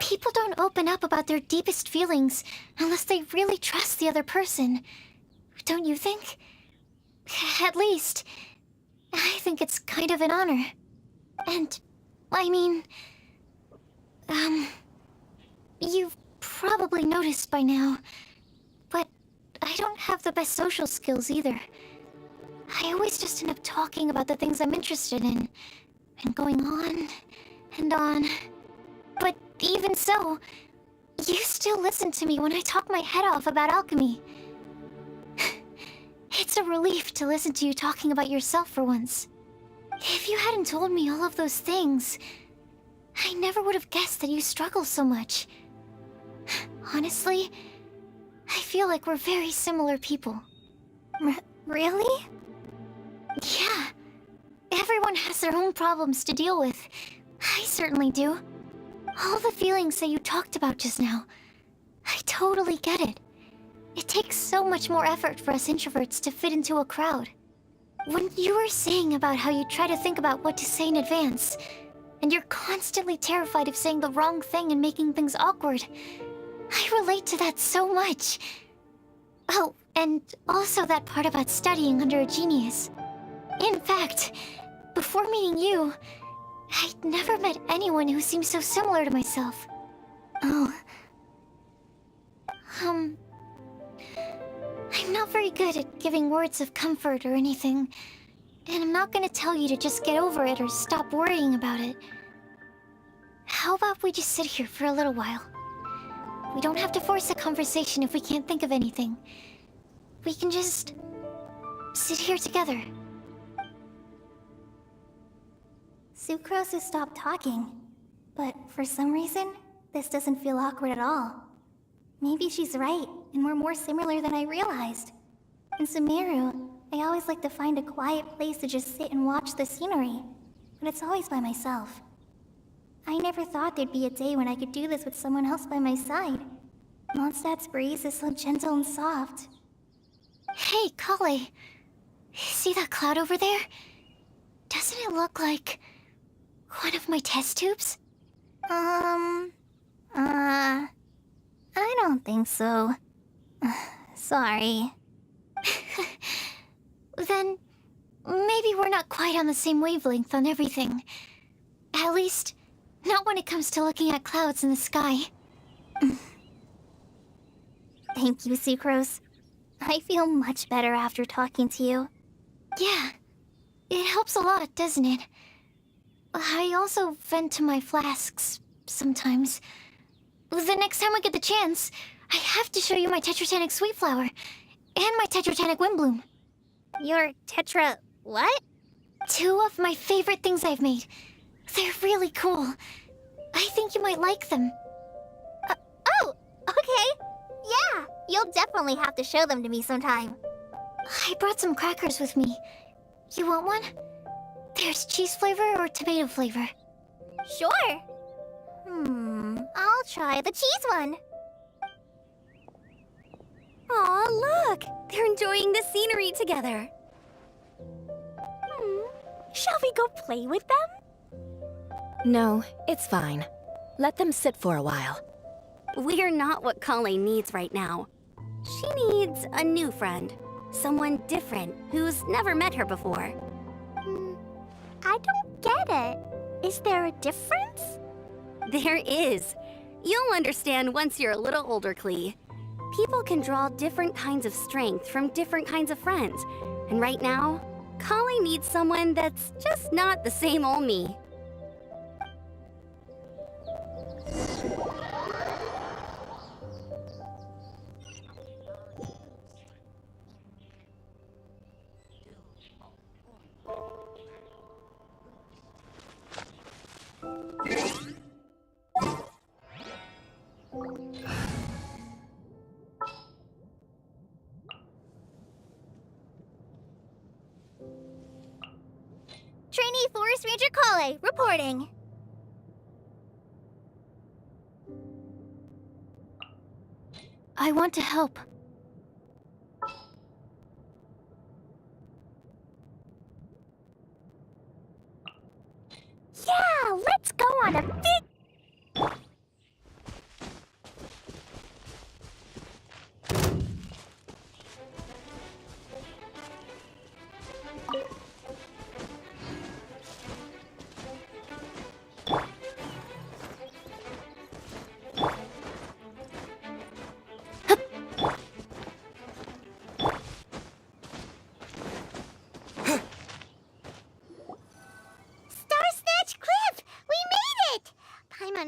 People don't open up about their deepest feelings unless they really trust the other person. Don't you think? At least, I think it's kind of an honor. And, I mean... You've probably noticed by now, but I don't have the best social skills either. I always just end up talking about the things I'm interested in, and going on and on. But even so, you still listen to me when I talk my head off about alchemy. It's a relief to listen to you talking about yourself for once. If you hadn't told me all of those things, I never would have guessed that you struggle so much. Honestly, I feel like we're very similar people. Really? Yeah. Everyone has their own problems to deal with. I certainly do. All the feelings that you talked about just now, I totally get it. It takes so much more effort for us introverts to fit into a crowd. When you were saying about how you try to think about what to say in advance, and you're constantly terrified of saying the wrong thing and making things awkward, I relate to that so much. Oh, and also that part about studying under a genius. In fact, before meeting you, I'd never met anyone who seemed so similar to myself. Oh. I'm not very good at giving words of comfort or anything, and I'm not gonna tell you to just get over it or stop worrying about it. How about we just sit here for a little while? We don't have to force a conversation if we can't think of anything. We can just sit here together. Sucrose has stopped talking, but for some reason, this doesn't feel awkward at all. Maybe she's right, and we're more similar than I realized. In Sumeru, I always like to find a quiet place to just sit and watch the scenery, but it's always by myself. I never thought there'd be a day when I could do this with someone else by my side. Mondstadt's breeze is so gentle and soft. Hey, Kale. See that cloud over there? Doesn't it look like one of my test tubes? I don't think so. Sorry. Then maybe we're not quite on the same wavelength on everything. At least, not when it comes to looking at clouds in the sky. Thank you, Sucrose. I feel much better after talking to you. Yeah, it helps a lot, doesn't it? I also vent to my flasks sometimes. The next time we get the chance, I have to show you my Tetratanic Sweet Flower and my Tetratanic Windbloom. Your Tetra... what? 2 of my favorite things I've made. They're really cool. I think you might like them. Oh, okay. Yeah, you'll definitely have to show them to me sometime. I brought some crackers with me. You want one? There's cheese flavor or tomato flavor. Sure. I'll try the cheese one. Aw, look! They're enjoying the scenery together. Shall we go play with them? No, it's fine. Let them sit for a while. We're not what Colleen needs right now. She needs a new friend. Someone different who's never met her before. I don't get it. Is there a difference? There is. You'll understand once you're a little older, Klee. People can draw different kinds of strength from different kinds of friends. And right now, Colleen needs someone that's just not the same old me. Trainee Forest Ranger Kale, reporting. I want to help. Yeah, let's go on a big...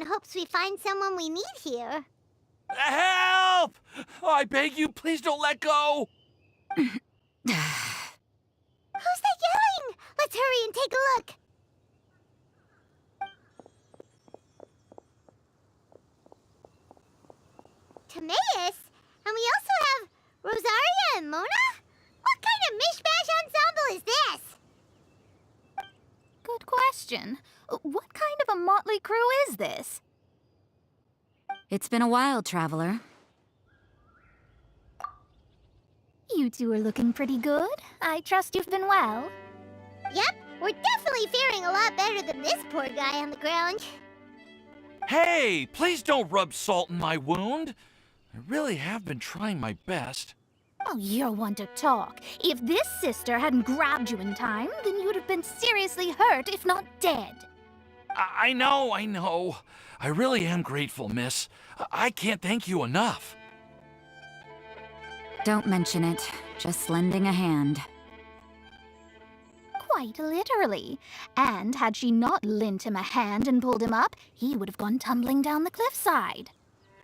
hopes we find someone we need here. Help! I beg you, please don't let go! Who's that yelling? Let's hurry and take a look. Timaeus? And we also have Rosaria and Mona? What kind of mishmash ensemble is this? Good question. What kind of a motley crew is this? It's been a while, Traveler. You two are looking pretty good. I trust you've been well. Yep, we're definitely faring a lot better than this poor guy on the ground. Hey, please don't rub salt in my wound. I really have been trying my best. Oh, you're one to talk. If this sister hadn't grabbed you in time, then you'd have been seriously hurt, if not dead. I know. I really am grateful, miss. I can't thank you enough. Don't mention it. Just lending a hand. Quite literally. And had she not lent him a hand and pulled him up, he would have gone tumbling down the cliffside.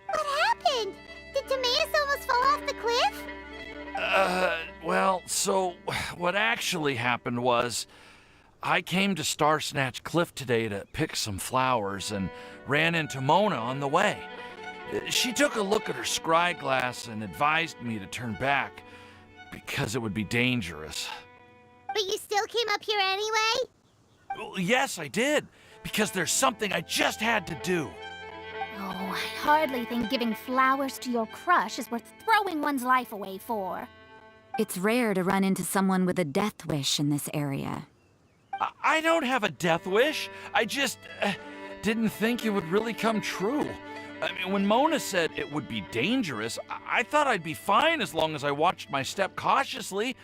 What happened? Did Timaeus almost fall off the cliff? Well, so what actually happened was I came to Star Snatch Cliff today to pick some flowers and ran into Mona on the way. She took a look at her scry glass and advised me to turn back because it would be dangerous. But you still came up here anyway? Well, yes, I did. because there's something I just had to do. Oh, I hardly think giving flowers to your crush is worth throwing one's life away for. It's rare to run into someone with a death wish in this area. I don't have a death wish. I just didn't think it would really come true. I mean, when Mona said it would be dangerous, I thought I'd be fine as long as I watched my step cautiously.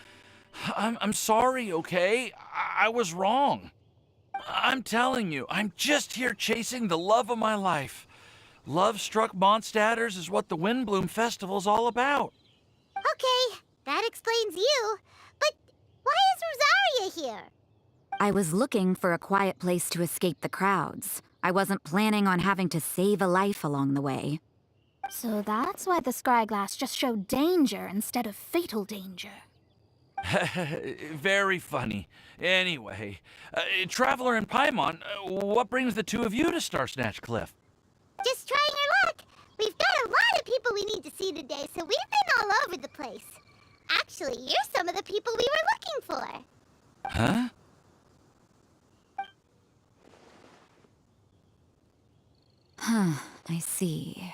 I'm sorry, okay? I was wrong. I'm telling you, I'm just here chasing the love of my life. Love-struck Mondstadters is what the Windbloom Festival's all about. Okay, that explains you. But why is Rosaria here? I was looking for a quiet place to escape the crowds. I wasn't planning on having to save a life along the way. So that's why the Scryglass just showed danger instead of fatal danger. Very funny. Anyway, Traveler and Paimon, what brings the two of you to Star Snatch Cliff? Just trying our luck. We've got a lot of people we need to see today, so we've been all over the place. Actually, you're some of the people we were looking for. Huh? I see.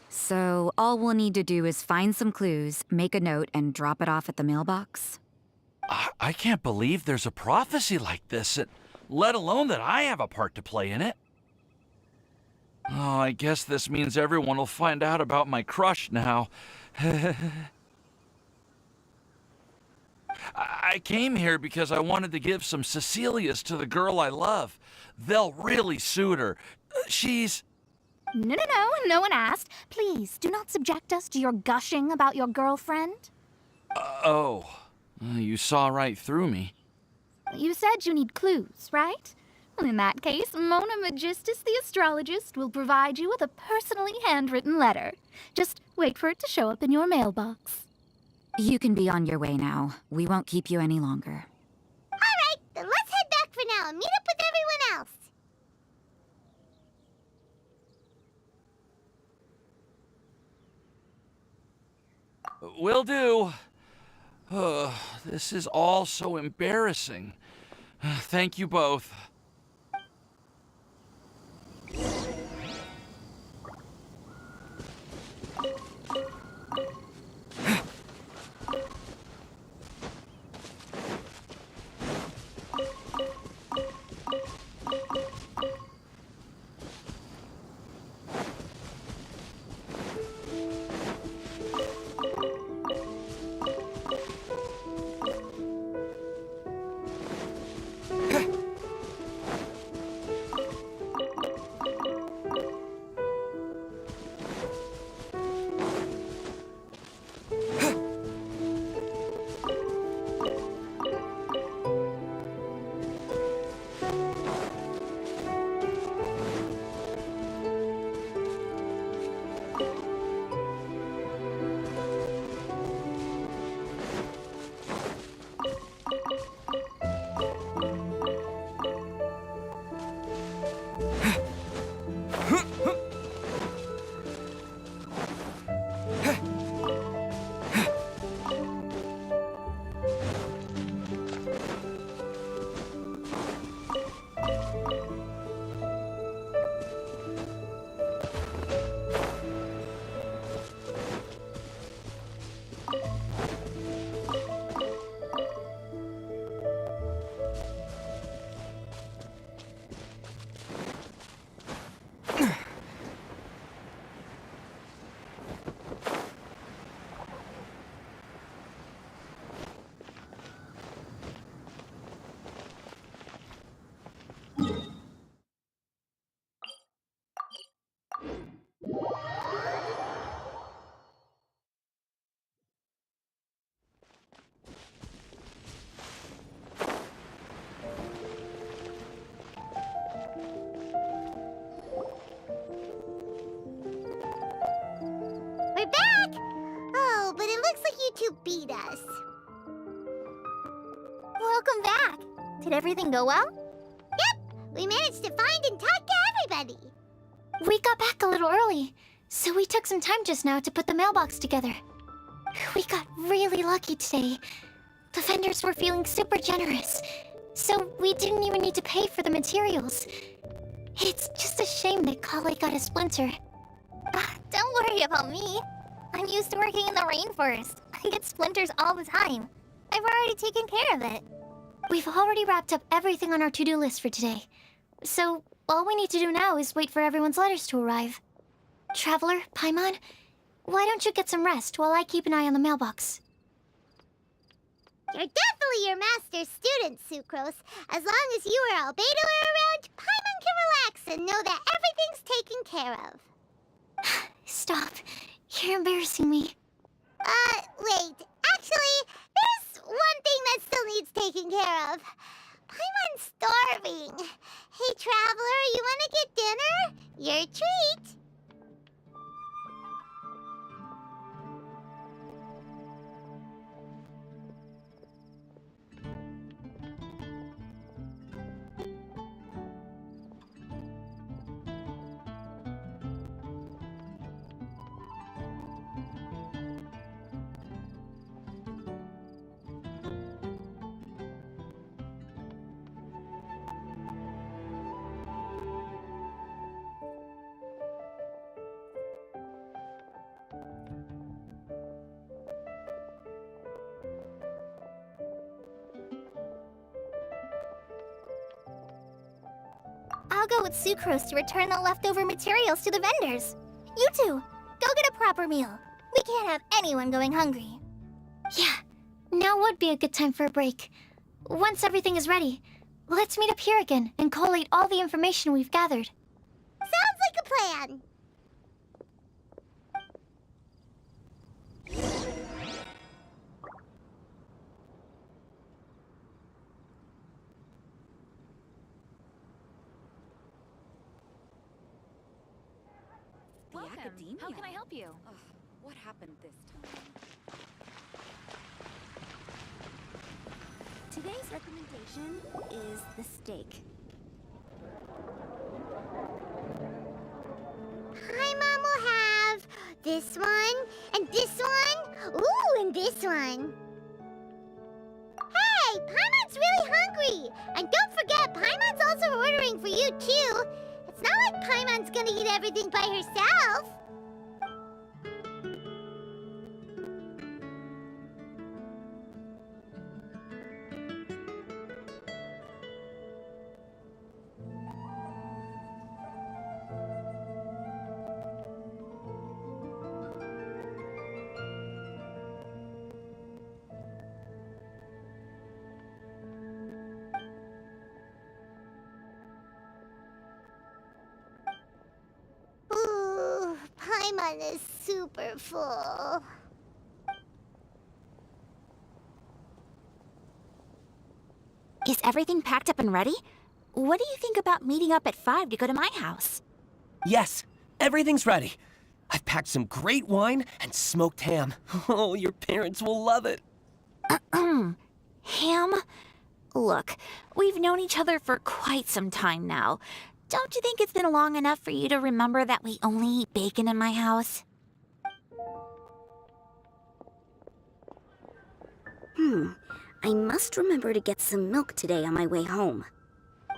So all we'll need to do is find some clues, make a note, and drop it off at the mailbox? I can't believe there's a prophecy like this, let alone that I have a part to play in it. Oh, I guess this means everyone will find out about my crush now. I came here because I wanted to give some Cecilias to the girl I love. They'll really suit her. She's... No one asked. Please, do not subject us to your gushing about your girlfriend. You saw right through me. You said you need clues, right? Well, in that case, Mona Magistus the astrologist will provide you with a personally handwritten letter. Just wait for it to show up in your mailbox. You can be on your way now. We won't keep you any longer. All right, then let's head back for now and meet up with everyone else. Will do. This is all so embarrassing. Thank you both. We're back! Oh, but it looks like you two beat us. Welcome back. Did everything go well? Yep, we managed to find and talk to everybody. We got back a little early, so we took some time just now to put the mailbox together. We got really lucky today. The vendors were feeling super generous, so we didn't even need to pay for the materials. It's just a shame that Kale got a splinter. Don't worry about me. I'm used to working in the rainforest. I get splinters all the time. I've already taken care of it. We've already wrapped up everything on our to-do list for today. So, all we need to do now is wait for everyone's letters to arrive. Traveler, Paimon, why don't you get some rest while I keep an eye on the mailbox? You're definitely your master's student, Sucrose. As long as you or Albedo are around, Paimon can relax and know that everything's taken care of. Stop. You're embarrassing me. Wait. Actually, there's one thing that still needs taking care of. Paimon's starving. Hey, Traveler, you want to get dinner? Your treat. I'll go with Sucrose to return the leftover materials to the vendors. You two, go get a proper meal. We can't have anyone going hungry. Yeah, now would be a good time for a break. Once everything is ready, let's meet up here again and collate all the information we've gathered. Sounds like a plan. Academia. How can I help you? Ugh, what happened this time? Today's recommendation is the steak. Paimon will have this one, and this one, ooh, and this one. Hey, Paimon's really hungry! And don't forget, Paimon's also ordering for you, too. It's not like Paimon's gonna eat everything by herself. Ooh, Paimon is super full. Is everything packed up and ready? What do you think about meeting up at 5 to go to my house? Yes, everything's ready. I've packed some great wine and smoked ham. Oh, your parents will love it. Ham? Look, we've known each other for quite some time now. Don't you think it's been long enough for you to remember that we only eat bacon in my house? I must remember to get some milk today on my way home.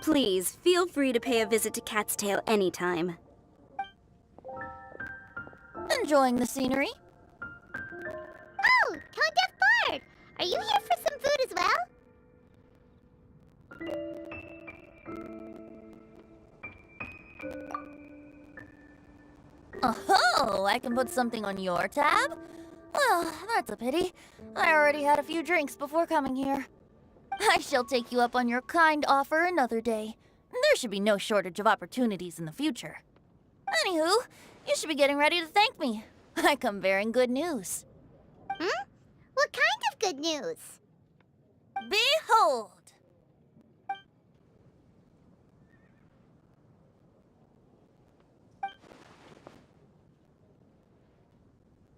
Please, feel free to pay a visit to Cat's Tail anytime. Enjoying the scenery? Oh, Count F. Bard! Are you here for some food as well? Oh, I can put something on your tab? Well, that's a pity. I already had a few drinks before coming here. I shall take you up on your kind offer another day. There should be no shortage of opportunities in the future. Anywho, you should be getting ready to thank me. I come bearing good news. What kind of good news? Behold!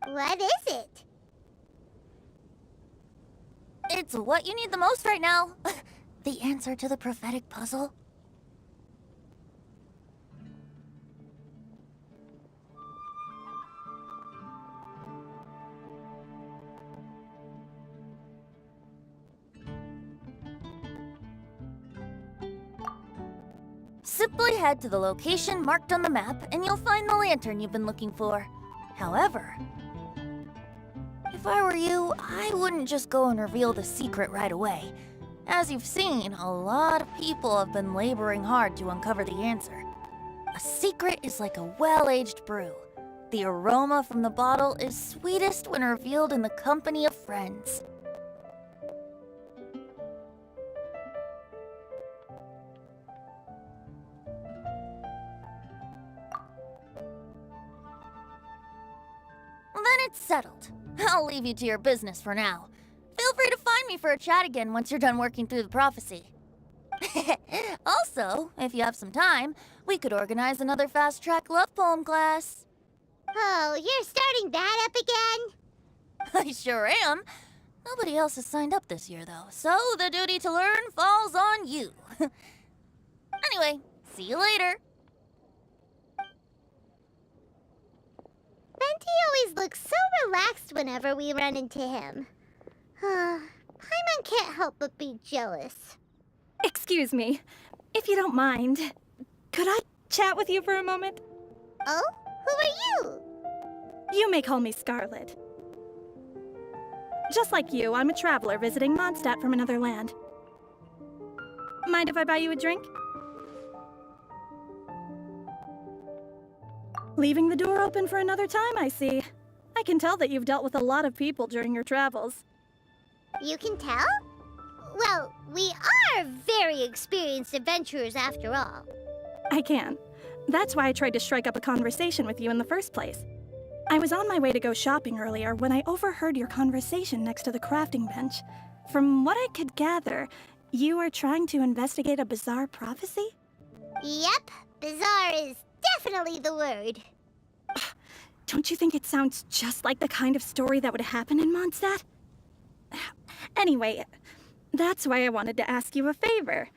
What is it? It's what you need the most right now. The answer to the prophetic puzzle. Simply head to the location marked on the map and you'll find the lantern you've been looking for. However, if I were you, I wouldn't just go and reveal the secret right away. As you've seen, a lot of people have been laboring hard to uncover the answer. A secret is like a well-aged brew. The aroma from the bottle is sweetest when revealed in the company of friends. Then it's settled. I'll leave you to your business for now. Feel free to find me for a chat again once you're done working through the prophecy. Also, if you have some time, we could organize another fast-track love poem class. Oh, you're starting that up again? I sure am. Nobody else has signed up this year, though, so the duty to learn falls on you. Anyway, see you later. Venti always looks so relaxed whenever we run into him. Paimon can't help but be jealous. Excuse me, if you don't mind, could I chat with you for a moment? Oh? Who are you? You may call me Scarlet. Just like you, I'm a traveler visiting Mondstadt from another land. Mind if I buy you a drink? Leaving the door open for another time, I see. I can tell that you've dealt with a lot of people during your travels. You can tell? Well, we are very experienced adventurers after all. I can. That's why I tried to strike up a conversation with you in the first place. I was on my way to go shopping earlier when I overheard your conversation next to the crafting bench. From what I could gather, you are trying to investigate a bizarre prophecy? Yep, bizarre is definitely the word. Don't you think it sounds just like the kind of story that would happen in Mondstadt? Anyway, that's why I wanted to ask you a favor.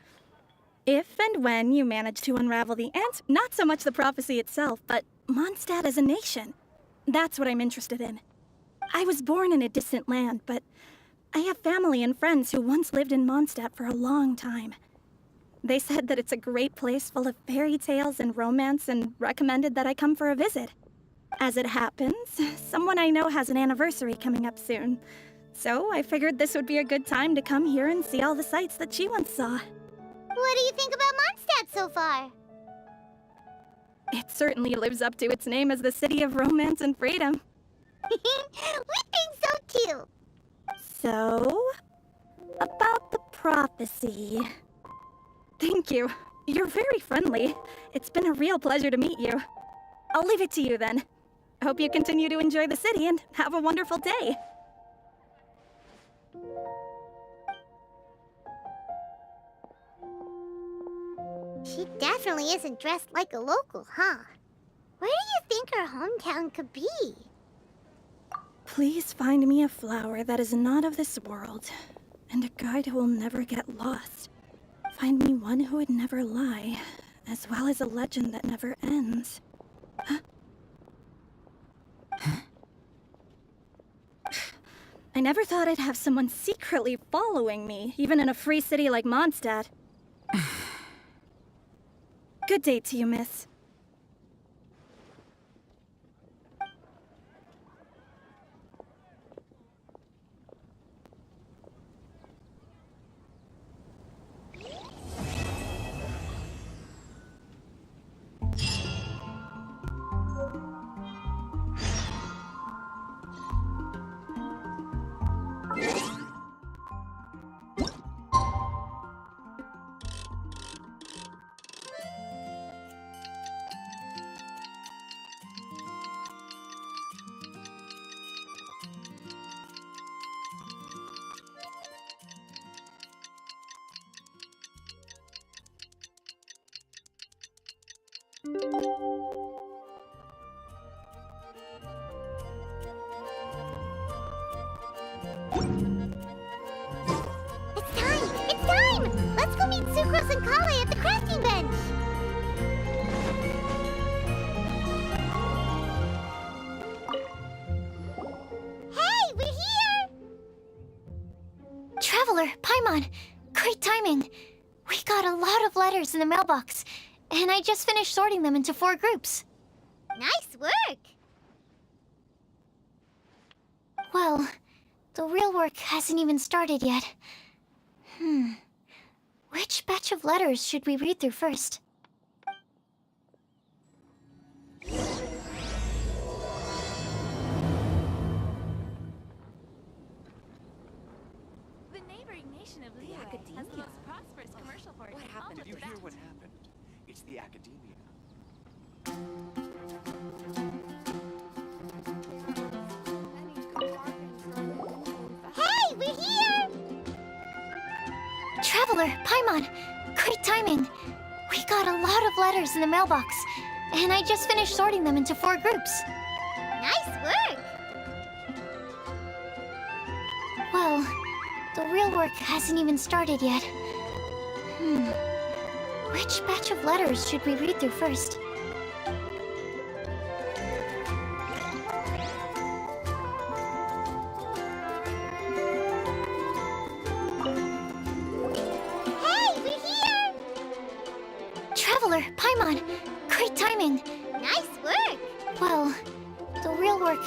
If and when you manage to unravel the answer, not so much the prophecy itself, but Mondstadt as a nation. That's what I'm interested in. I was born in a distant land, but I have family and friends who once lived in Mondstadt for a long time. They said that it's a great place full of fairy tales and romance and recommended that I come for a visit. As it happens, someone I know has an anniversary coming up soon. So I figured this would be a good time to come here and see all the sights that she once saw. What do you think about Mondstadt so far? It certainly lives up to its name as the city of romance and freedom. We think so too. So, about the prophecy. Thank you. You're very friendly. It's been a real pleasure to meet you. I'll leave it to you then. Hope you continue to enjoy the city and have a wonderful day. She definitely isn't dressed like a local, huh? Where do you think her hometown could be? Please find me a flower that is not of this world, and a guide who will never get lost. Find me one who would never lie, as well as a legend that never ends. Huh? I never thought I'd have someone secretly following me, even in a free city like Mondstadt. Good day to you, miss. It's time! Let's go meet Sucrose and Kale at the crafting bench! Hey, we're here! Traveler, Paimon, great timing. We got a lot of letters in the mailbox. and I just finished sorting them into 4 groups. Nice work! Well, the real work hasn't even started yet. Which batch of letters should we read through first? The neighboring nation of Liyue has the most prosperous commercial port. What happened? Did you hear what happened? It's the academia. Hey, we're here! Traveler, Paimon, great timing. We got a lot of letters in the mailbox, and I just finished sorting them into 4 groups. Nice work! Well, the real work hasn't even started yet. Which batch of letters should we read through first? Hey, we're here! Traveler, Paimon, great timing. Nice work! Well, the real work...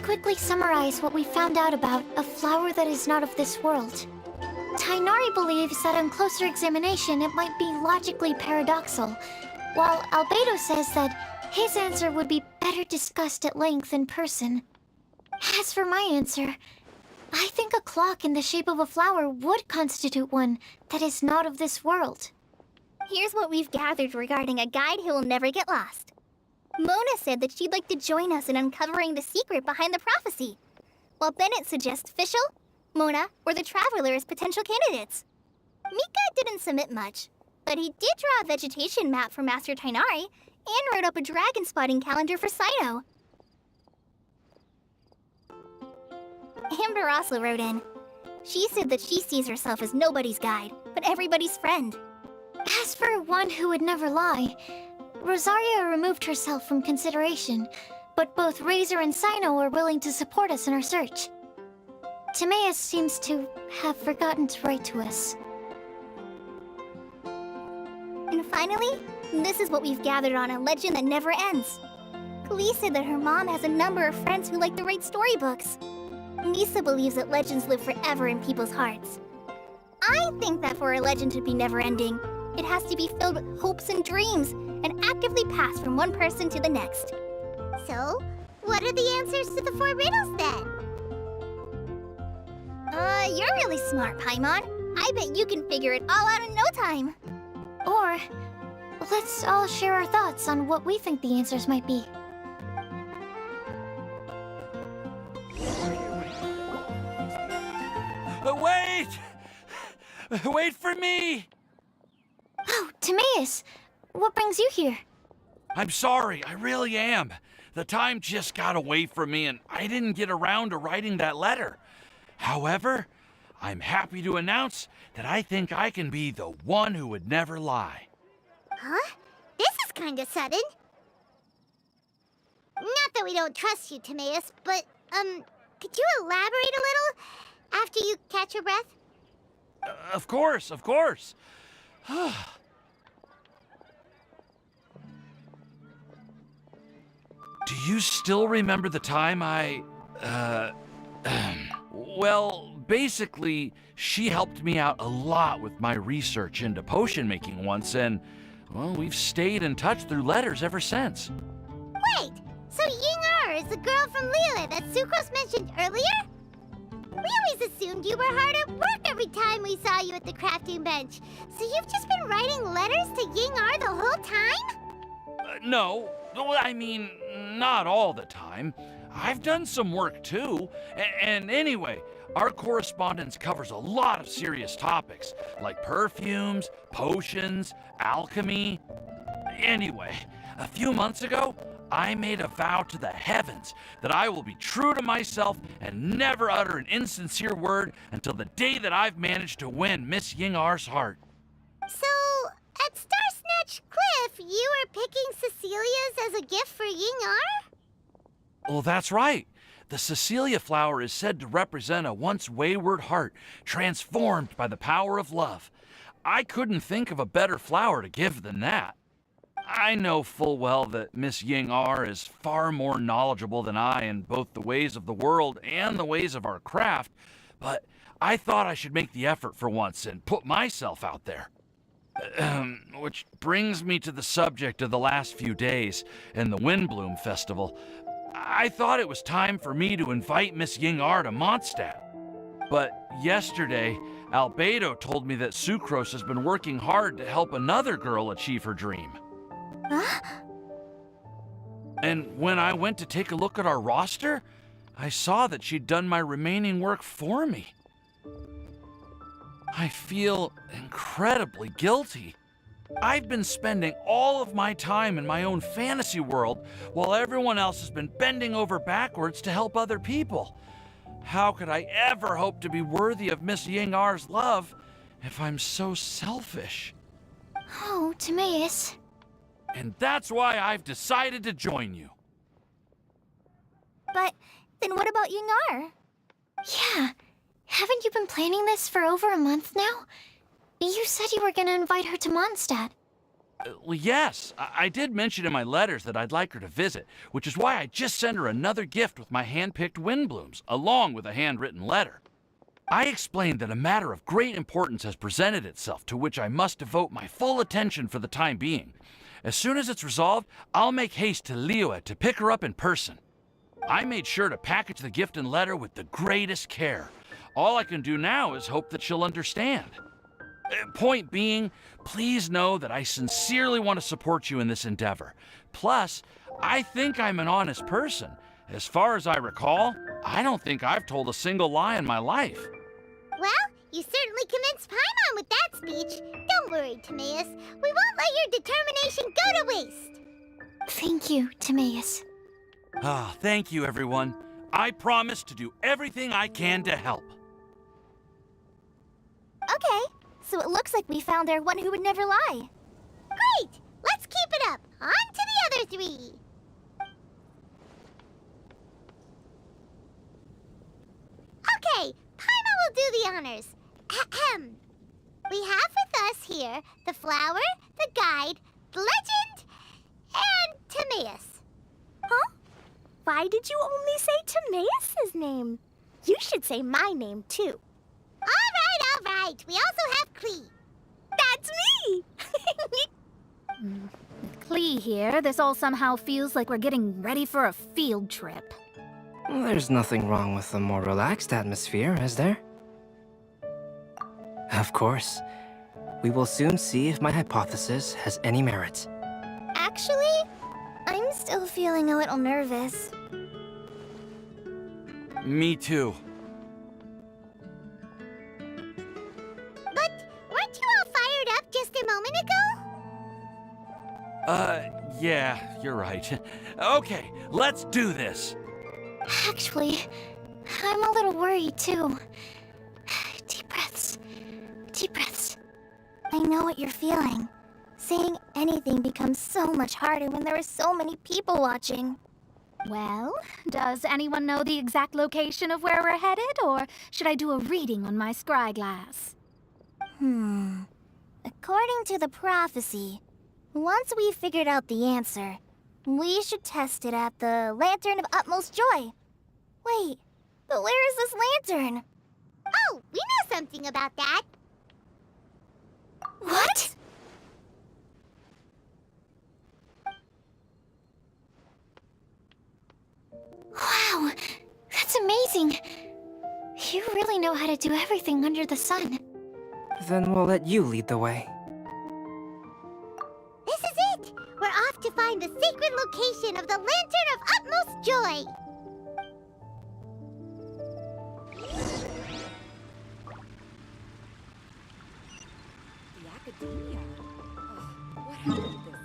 quickly summarize what we found out about a flower that is not of this world. Tainari believes that on closer examination it might be logically paradoxal, while Albedo says that his answer would be better discussed at length in person. As for my answer, I think a clock in the shape of a flower would constitute one that is not of this world. Here's what we've gathered regarding a guide who will never get lost. Mona said that she'd like to join us in uncovering the secret behind the prophecy, while Bennett suggests Fischl, Mona, or the Traveler as potential candidates. Mika didn't submit much, but he did draw a vegetation map for Master Tainari and wrote up a dragon spotting calendar for Saito. Amber also wrote in. She said that she sees herself as nobody's guide, but everybody's friend. As for one who would never lie, Rosaria removed herself from consideration, but both Razor and Sino are willing to support us in our search. Timaeus seems to have forgotten to write to us. And finally, this is what we've gathered on a legend that never ends. Klee said that her mom has a number of friends who like to write storybooks. Misa believes that legends live forever in people's hearts. I think that for a legend to be never-ending, it has to be filled with hopes and dreams, and actively pass from one person to the next. So, what are the answers to the 4 riddles then? You're really smart, Paimon. I bet you can figure it all out in no time. Or, let's all share our thoughts on what we think the answers might be. Wait! Wait for me! Oh, Timaeus! What brings you here? I'm sorry, I really am. The time just got away from me and I didn't get around to writing that letter. However, I'm happy to announce that I think I can be the one who would never lie. Huh? This is kinda sudden. Not that we don't trust you, Timaeus, but, could you elaborate a little after you catch your breath? Of course, of course. Do you still remember the time well, basically, she helped me out a lot with my research into potion making once, and, well, we've stayed in touch through letters ever since. Wait, so Ying-ar is the girl from Liyue that Sucrose mentioned earlier? We always assumed you were hard at work every time we saw you at the crafting bench. So you've just been writing letters to Ying-ar the whole time? No, I mean, not all the time. I've done some work too. And anyway, our correspondence covers a lot of serious topics, like perfumes, potions, alchemy. Anyway, a few months ago, I made a vow to the heavens that I will be true to myself and never utter an insincere word until the day that I've managed to win Miss Ying-ar's heart. So, at Star Snatch Cliff, you were picking Cecilia's as a gift for Ying-ar? Well, that's right. The Cecilia flower is said to represent a once wayward heart transformed by the power of love. I couldn't think of a better flower to give than that. I know full well that Miss Ying-ar is far more knowledgeable than I in both the ways of the world and the ways of our craft, but I thought I should make the effort for once and put myself out there. Which brings me to the subject of the last few days and the Windbloom Festival. I thought it was time for me to invite Miss Ying-ar to Mondstadt. But yesterday, Albedo told me that Sucrose has been working hard to help another girl achieve her dream. Huh? And when I went to take a look at our roster, I saw that she'd done my remaining work for me. I feel incredibly guilty. I've been spending all of my time in my own fantasy world while everyone else has been bending over backwards to help other people. How could I ever hope to be worthy of Miss Ying-ar's love if I'm so selfish? Oh, Timaeus. And that's why I've decided to join you. But then what about Ying-ar? Yeah. Haven't you been planning this for over a month now? You said you were gonna invite her to Mondstadt. Well, yes, I did mention in my letters that I'd like her to visit, which is why I just sent her another gift with my hand-picked wind blooms, along with a handwritten letter. I explained that a matter of great importance has presented itself to which I must devote my full attention for the time being. As soon as it's resolved, I'll make haste to Liyue to pick her up in person. I made sure to package the gift and letter with the greatest care. All I can do now is hope that she'll understand. Point being, please know that I sincerely want to support you in this endeavor. Plus, I think I'm an honest person. As far as I recall, I don't think I've told a single lie in my life. Well, you certainly convinced Paimon with that speech. Don't worry, Timaeus. We won't let your determination go to waste. Thank you, Timaeus. Ah, thank you, everyone. I promise to do everything I can to help. Okay, so it looks like we found our one who would never lie. Great! Let's keep it up. On to the other three. Okay, Paimon will do the honors. Ahem. We have with us here the flower, the guide, the legend, and Timaeus. Huh? Why did you only say Timaeus' name? You should say my name, too. All right. We also have Klee. That's me! Klee here, this all somehow feels like we're getting ready for a field trip. There's nothing wrong with a more relaxed atmosphere, is there? Of course. We will soon see if my hypothesis has any merit. Actually, I'm still feeling a little nervous. Me too. But weren't you all fired up just a moment ago? Yeah, you're right. Okay, let's do this. Actually, I'm a little worried too. Deep breaths. Deep breaths. I know what you're feeling. Saying anything becomes so much harder when there are so many people watching. Well, does anyone know the exact location of where we're headed, or should I do a reading on my scry glass? According to the prophecy, once we've figured out the answer, we should test it at the Lantern of Utmost Joy. Wait, but where is this lantern? Oh, we know something about that. What? Wow, that's amazing. You really know how to do everything under the sun. Then we'll let you lead the way. This is it. We're off to find the sacred location of the Lantern of Utmost Joy. The academia? What happened this time?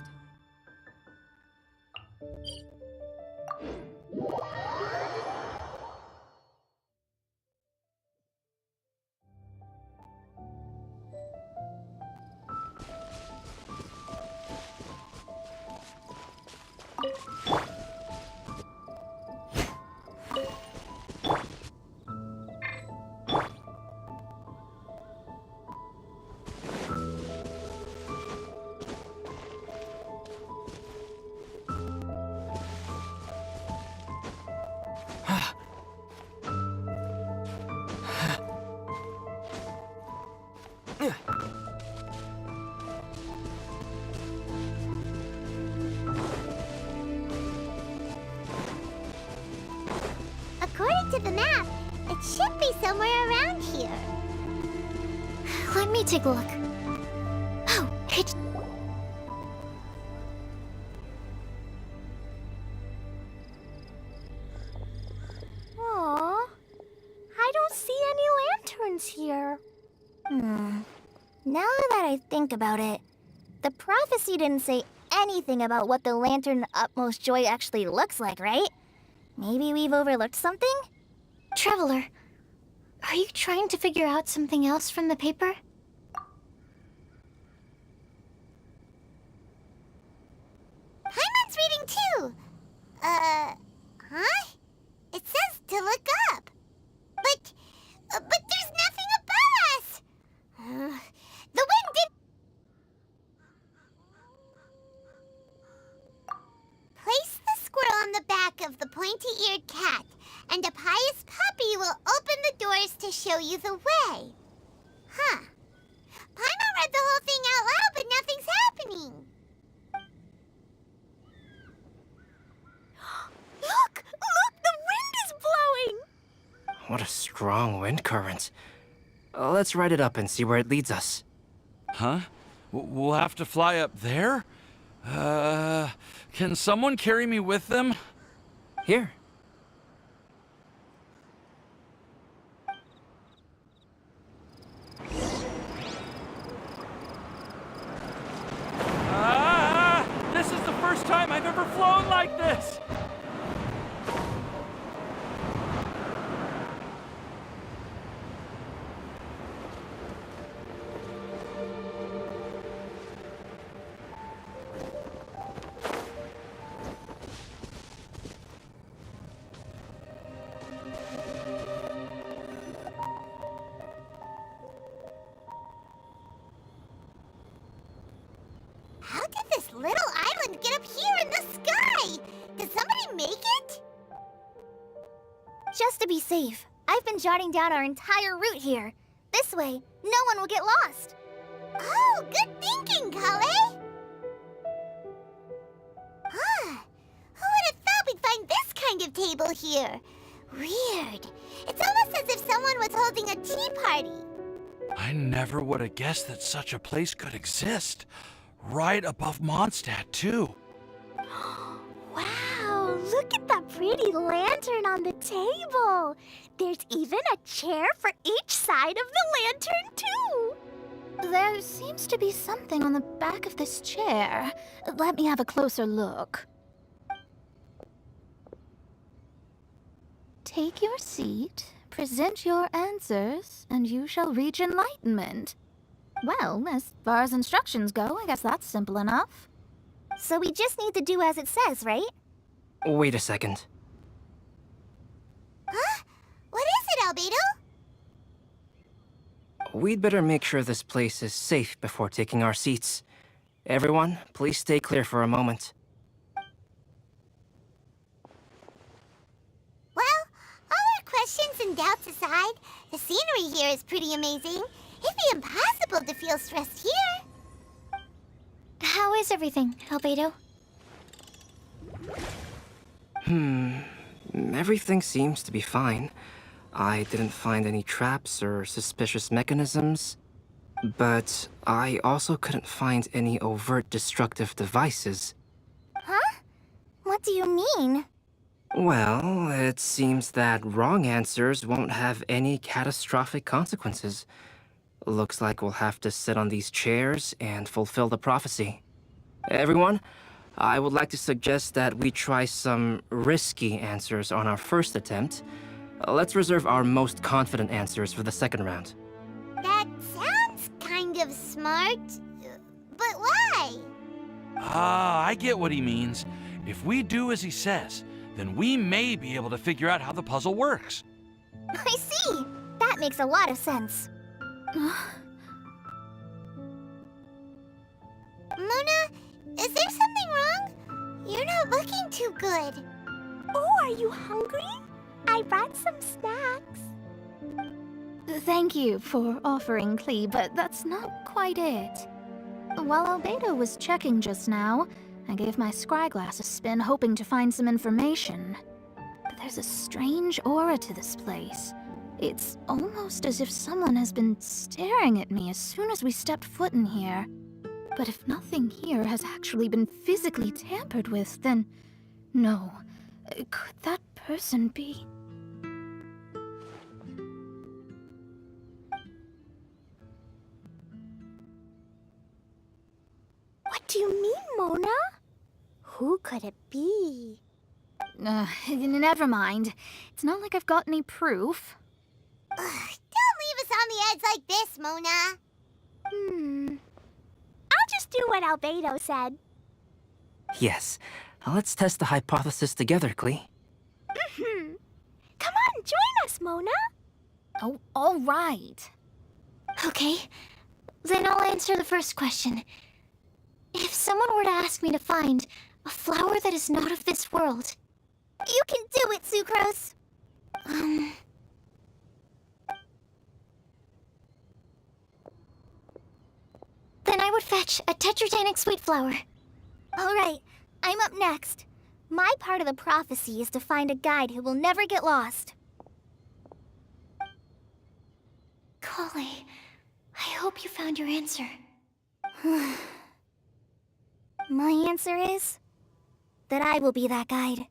According to the map, it should be somewhere around here. Let me take a look. Oh, it's... Aww, I don't see any lanterns here. Now that I think about it, the prophecy didn't say anything about what the Lantern of Utmost Joy actually looks like, right? Maybe we've overlooked something? Traveler, are you trying to figure out something else from the paper? Paimon's reading too. Huh? It says to look up. But there's nothing above us. The wind did... pointy-eared cat, and a pious puppy will open the doors to show you the way. Huh. Paimon read the whole thing out loud, but nothing's happening. Look! Look! The wind is blowing! What a strong wind current. Let's ride it up and see where it leads us. Huh? We'll have to fly up there? Can someone carry me with them? Here. This is the first time I've ever flown like this! How did this little island get up here in the sky? Did somebody make it? Just to be safe, I've been jotting down our entire route here. This way, no one will get lost. Oh, good thinking, Kale. Huh. Who would have thought we'd find this kind of table here? Weird. It's almost as if someone was holding a tea party. I never would have guessed that such a place could exist. Right above Mondstadt, too. Wow, look at that pretty lantern on the table. There's even a chair for each side of the lantern, too. There seems to be something on the back of this chair. Let me have a closer look. Take your seat, present your answers, and you shall reach enlightenment. Well, as far as instructions go, I guess that's simple enough. So we just need to do as it says, right? Wait a second. Huh? What is it, Albedo? We'd better make sure this place is safe before taking our seats. Everyone, please stay clear for a moment. Well, all our questions and doubts aside, the scenery here is pretty amazing. It'd be impossible to feel stressed here. How is everything, Albedo? Everything seems to be fine. I didn't find any traps or suspicious mechanisms, but I also couldn't find any overt destructive devices. Huh? What do you mean? Well, it seems that wrong answers won't have any catastrophic consequences. Looks like we'll have to sit on these chairs and fulfill the prophecy. Everyone, I would like to suggest that we try some risky answers on our first attempt. Let's reserve our most confident answers for the second round. That sounds kind of smart, but why? I get what he means. If we do as he says, then we may be able to figure out how the puzzle works. I see. That makes a lot of sense. Mona, is there something wrong? You're not looking too good. Oh, are you hungry? I brought some snacks. Thank you for offering, Klee, but that's not quite it. While Albedo was checking just now, I gave my scryglass a spin hoping to find some information. But there's a strange aura to this place. It's almost as if someone has been staring at me as soon as we stepped foot in here. But if nothing here has actually been physically tampered with, then no. Could that person be? What do you mean, Mona? Who could it be? Never mind. It's not like I've got any proof. Don't leave us on the edge like this, Mona. I'll just do what Albedo said. Yes, let's test the hypothesis together, Klee. Come on, join us, Mona. Oh, all right. Okay, then I'll answer the first question. If someone were to ask me to find a flower that is not of this world, You can do it, Sucrose! Then I would fetch a tetragenic sweet flower. Alright, I'm up next. My part of the prophecy is to find a guide who will never get lost. Kale, I hope you found your answer. My answer is that I will be that guide.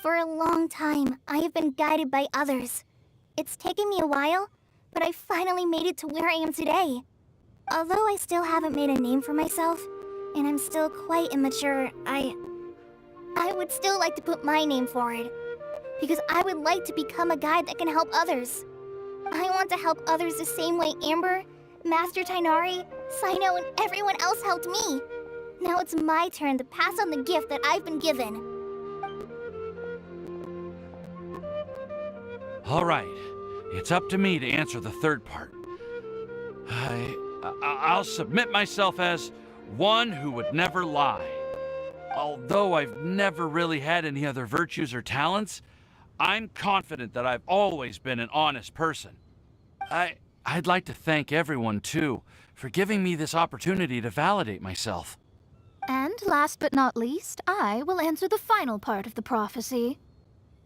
For a long time, I have been guided by others. It's taken me a while, but I finally made it to where I am today. Although I still haven't made a name for myself, and I'm still quite immature, I would still like to put my name forward. Because I would like to become a guide that can help others. I want to help others the same way Amber, Master Tainari, Sino, and everyone else helped me. Now it's my turn to pass on the gift that I've been given. All right, it's up to me to answer the third part. I'll submit myself as one who would never lie. Although I've never really had any other virtues or talents, I'm confident that I've always been an honest person. I'd like to thank everyone, too, for giving me this opportunity to validate myself. And last but not least, I will answer the final part of the prophecy.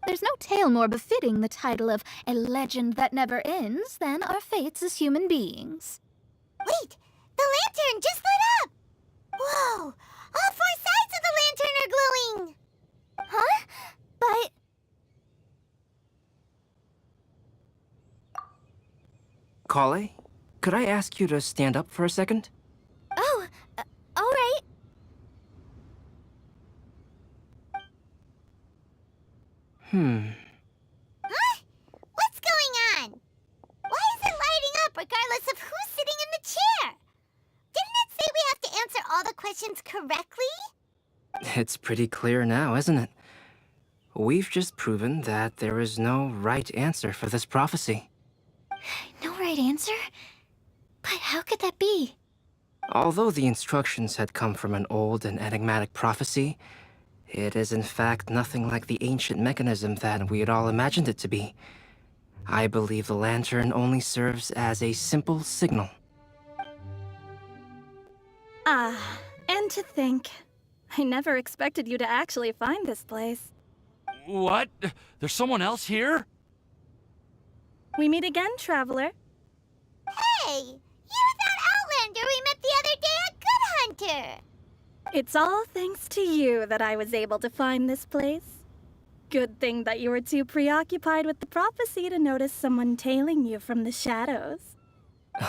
There's no tale more befitting the title of a legend that never ends than our fates as human beings. Wait! The lantern just lit up! Whoa! All four sides of the lantern are glowing! Huh? But... Kale, could I ask you to stand up for a second? Oh, alright. Huh? What's going on? Why is it lighting up regardless of who's sitting in the chair? Didn't it say we have to answer all the questions correctly? It's pretty clear now, isn't it? We've just proven that there is no right answer for this prophecy. No right answer? But how could that be? Although the instructions had come from an old and enigmatic prophecy, it is in fact nothing like the ancient mechanism that we had all imagined it to be. I believe the lantern only serves as a simple signal. And to think, I never expected you to actually find this place. What? There's someone else here? We meet again, traveler. Hey! You're that Outlander we met the other day at Good Hunter! It's all thanks to you that I was able to find this place. Good thing that you were too preoccupied with the prophecy to notice someone tailing you from the shadows.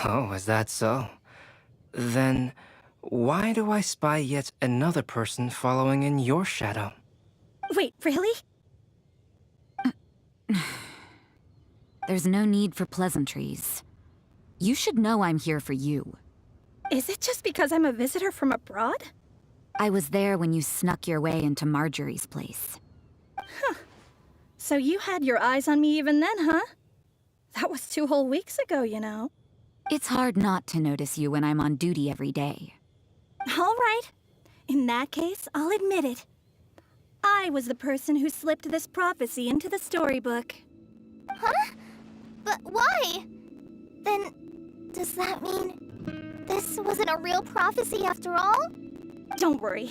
Oh, is that so? Then, why do I spy yet another person following in your shadow? Wait, really? There's no need for pleasantries. You should know I'm here for you. Is it just because I'm a visitor from abroad? I was there when you snuck your way into Marjorie's place. Huh. So you had your eyes on me even then, huh? That was 2 whole weeks ago, you know. It's hard not to notice you when I'm on duty every day. All right. In that case, I'll admit it. I was the person who slipped this prophecy into the storybook. Huh? But why? Then, does that mean this wasn't a real prophecy after all? Don't worry.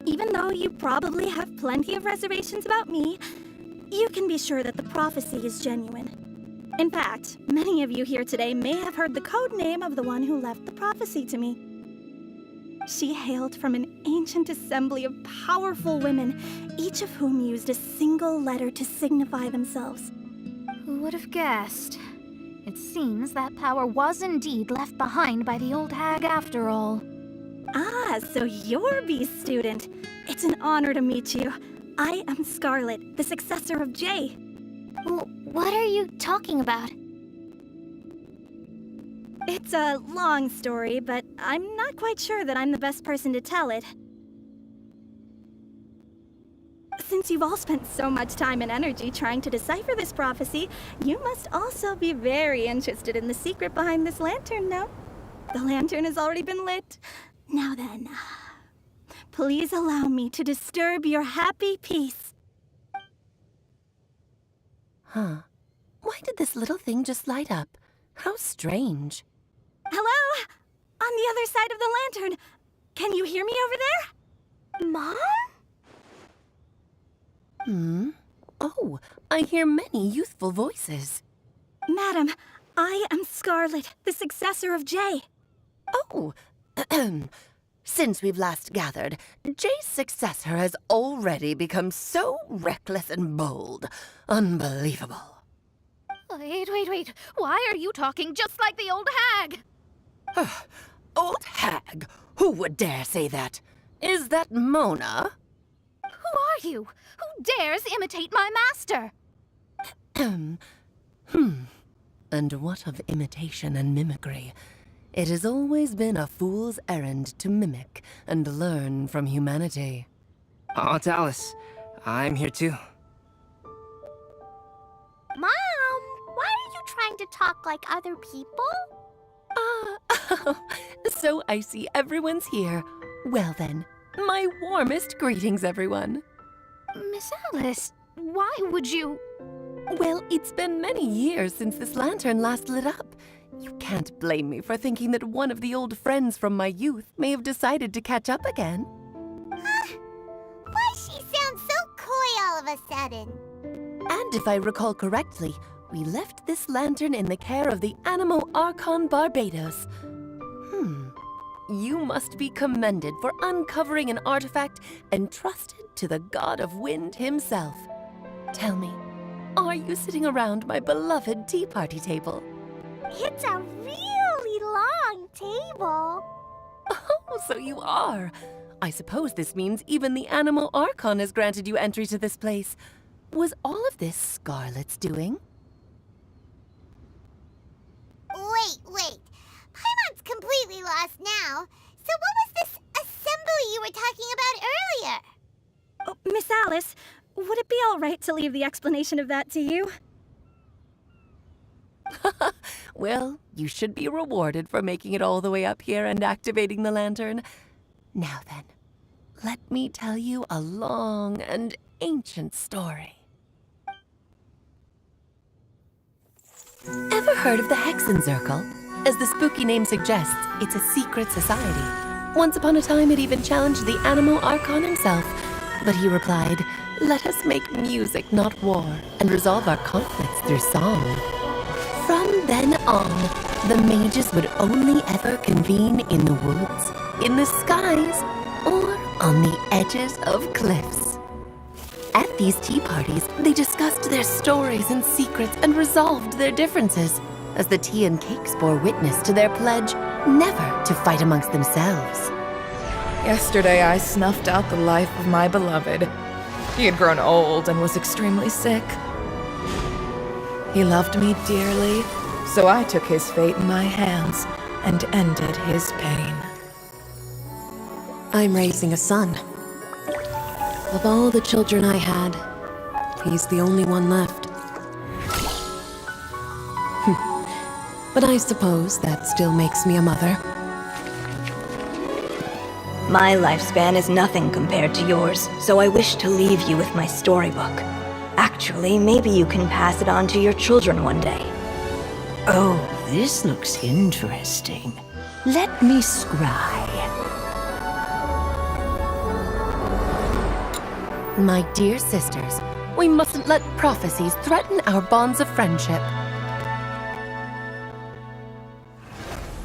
Even though you probably have plenty of reservations about me, you can be sure that the prophecy is genuine. In fact, many of you here today may have heard the code name of the one who left the prophecy to me. She hailed from an ancient assembly of powerful women, each of whom used a single letter to signify themselves. Who would have guessed? It seems that power was indeed left behind by the old hag after all. Ah, so you're B's student. It's an honor to meet you. I am Scarlet, the successor of Jay. What are you talking about? It's a long story, but I'm not quite sure that I'm the best person to tell it. Since you've all spent so much time and energy trying to decipher this prophecy, you must also be very interested in the secret behind this lantern, no? The lantern has already been lit. Now then, please allow me to disturb your happy peace. Huh. Why did this little thing just light up? How strange. Hello? On the other side of the lantern. Can you hear me over there? Mom? Oh, I hear many youthful voices. Madam, I am Scarlet, the successor of Jay. Oh, since we've last gathered, Jay's successor has already become so reckless and bold. Unbelievable. Wait. Why are you talking just like the old hag? Old hag? Who would dare say that? Is that Mona? Who are you? Who dares imitate my master? And what of imitation and mimicry? It has always been a fool's errand to mimic and learn from humanity. Aunt Alice, I'm here too. Mom, why are you trying to talk like other people? So I see everyone's here. Well then, my warmest greetings, everyone. Miss Alice, why would you... Well, it's been many years since this lantern last lit up. You can't blame me for thinking that one of the old friends from my youth may have decided to catch up again. Why she sounds so coy all of a sudden? And if I recall correctly, we left this lantern in the care of the Animo Archon Barbados. You must be commended for uncovering an artifact entrusted to the god of wind himself. Tell me, are you sitting around my beloved tea party table? It's a really long table. Oh, so you are. I suppose this means even the Animo Archon has granted you entry to this place. Was all of this Scarlet's doing? Wait. Paimon's completely lost now. So what was this assembly you were talking about earlier? Oh, Miss Alice, would it be all right to leave the explanation of that to you? Well, you should be rewarded for making it all the way up here and activating the lantern. Now then, let me tell you a long and ancient story. Ever heard of the Hexenzirkel? As the spooky name suggests, it's a secret society. Once upon a time, it even challenged the Animo Archon himself. But he replied, "Let us make music, not war, and resolve our conflicts through song." From then on, the mages would only ever convene in the woods, in the skies, or on the edges of cliffs. At these tea parties, they discussed their stories and secrets and resolved their differences, as the tea and cakes bore witness to their pledge never to fight amongst themselves. Yesterday I snuffed out the life of my beloved. He had grown old and was extremely sick. He loved me dearly, so I took his fate in my hands and ended his pain. I'm raising a son. Of all the children I had, he's the only one left. But I suppose that still makes me a mother. My lifespan is nothing compared to yours, so I wish to leave you with my storybook. Actually, maybe you can pass it on to your children one day. Oh, this looks interesting. Let me scry. My dear sisters, we mustn't let prophecies threaten our bonds of friendship.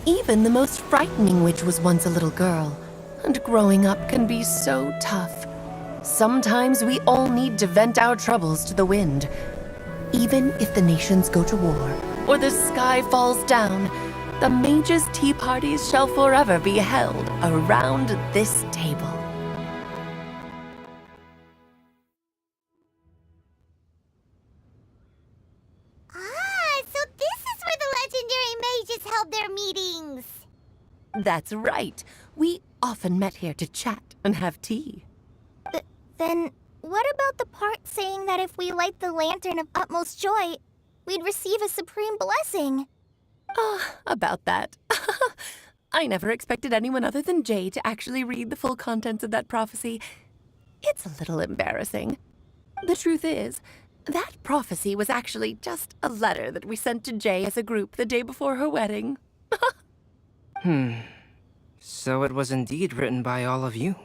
Even the most frightening witch was once a little girl, and growing up can be so tough. Sometimes we all need to vent our troubles to the wind. Even if the nations go to war, or the sky falls down, the mages' tea parties shall forever be held around this table. So this is where the legendary mages held their meetings. That's right. We often met here to chat and have tea. Then what about the part saying that if we light the lantern of utmost joy, we'd receive a supreme blessing? About that. I never expected anyone other than Jay to actually read the full contents of that prophecy. It's a little embarrassing. The truth is, That prophecy was actually just a letter that we sent to Jay as a group the day before her wedding. So it was indeed written by all of you.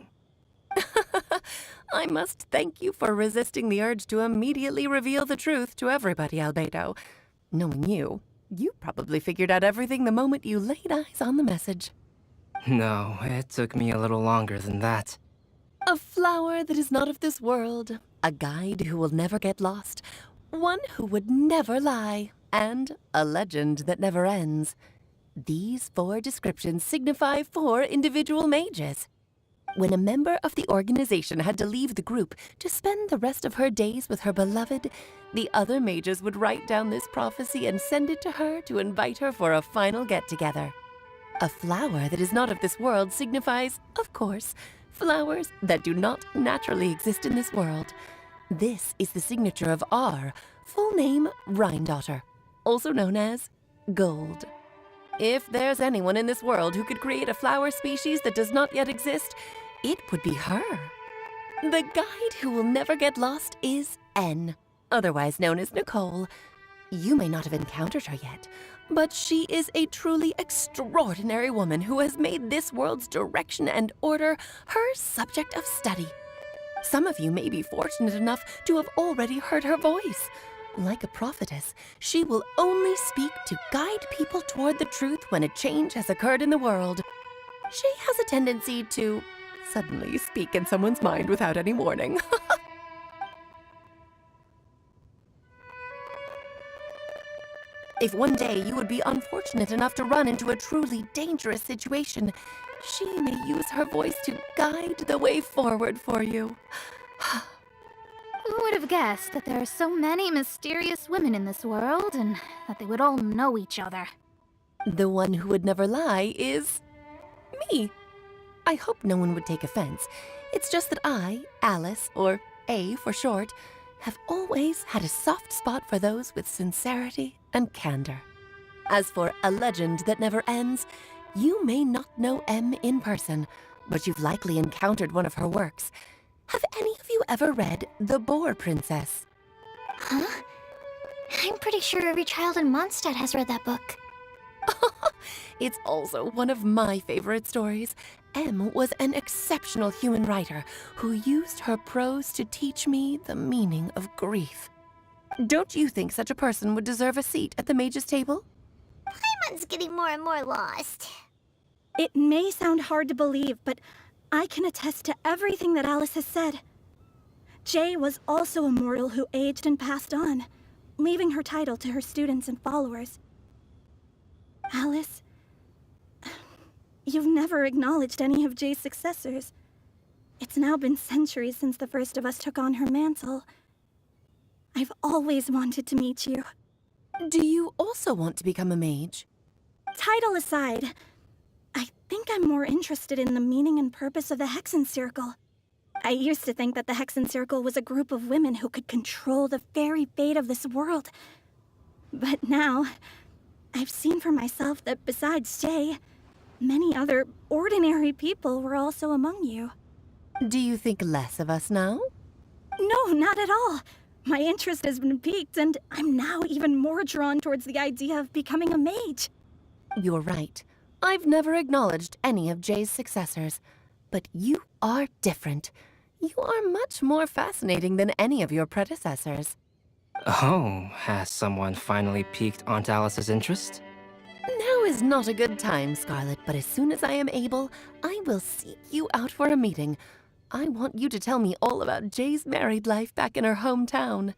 I must thank you for resisting the urge to immediately reveal the truth to everybody, Albedo. Knowing you, you probably figured out everything the moment you laid eyes on the message. No, it took me a little longer than that. A flower that is not of this world, a guide who will never get lost, one who would never lie, and a legend that never ends. These 4 descriptions signify 4 individual mages. When a member of the organization had to leave the group to spend the rest of her days with her beloved, the other mages would write down this prophecy and send it to her to invite her for a final get-together. A flower that is not of this world signifies, of course, flowers that do not naturally exist in this world. This is the signature of our full name, Rhine-daughter, also known as Gold. If there's anyone in this world who could create a flower species that does not yet exist, it would be her. The guide who will never get lost is N, otherwise known as Nicole. You may not have encountered her yet, but she is a truly extraordinary woman who has made this world's direction and order her subject of study. Some of you may be fortunate enough to have already heard her voice. Like a prophetess, she will only speak to guide people toward the truth when a change has occurred in the world. She has a tendency to suddenly speak in someone's mind without any warning. If one day you would be unfortunate enough to run into a truly dangerous situation, she may use her voice to guide the way forward for you. Who would have guessed that there are so many mysterious women in this world and that they would all know each other? The one who would never lie is me. I hope no one would take offense. It's just that I, Alice, or A for short, have always had a soft spot for those with sincerity and candor. As for a legend that never ends, you may not know M in person, but you've likely encountered one of her works. Have any of you ever read The Boar Princess? Huh? I'm pretty sure every child in Mondstadt has read that book. It's also one of my favorite stories. M was an exceptional human writer who used her prose to teach me the meaning of grief. Don't you think such a person would deserve a seat at the mage's table? Paimon's getting more and more lost. It may sound hard to believe, but I can attest to everything that Alice has said. Jay was also a mortal who aged and passed on, leaving her title to her students and followers. Alice, you've never acknowledged any of Jay's successors. It's now been centuries since the first of us took on her mantle. I've always wanted to meet you. Do you also want to become a mage? Title aside, I think I'm more interested in the meaning and purpose of the Hexen Circle. I used to think that the Hexen Circle was a group of women who could control the very fate of this world. But now, I've seen for myself that besides Jay, many other ordinary people were also among you. Do you think less of us now? No, not at all. My interest has been piqued, and I'm now even more drawn towards the idea of becoming a mage. You're right. I've never acknowledged any of Jay's successors, but you are different. You are much more fascinating than any of your predecessors. Oh, has someone finally piqued Aunt Alice's interest? Now is not a good time, Scarlet, but as soon as I am able, I will seek you out for a meeting. I want you to tell me all about Jay's married life back in her hometown.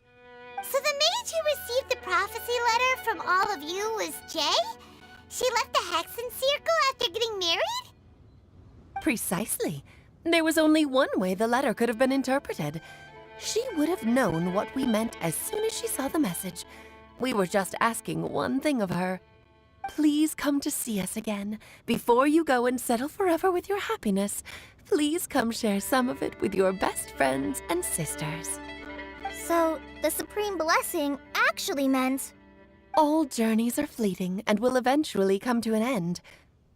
So the mage who received the prophecy letter from all of you was Jay? She left the Hexen Circle after getting married? Precisely. There was only one way the letter could have been interpreted. She would have known what we meant as soon as she saw the message. We were just asking one thing of her. Please come to see us again. Before you go and settle forever with your happiness, please come share some of it with your best friends and sisters. So, the Supreme Blessing actually meant... All journeys are fleeting and will eventually come to an end.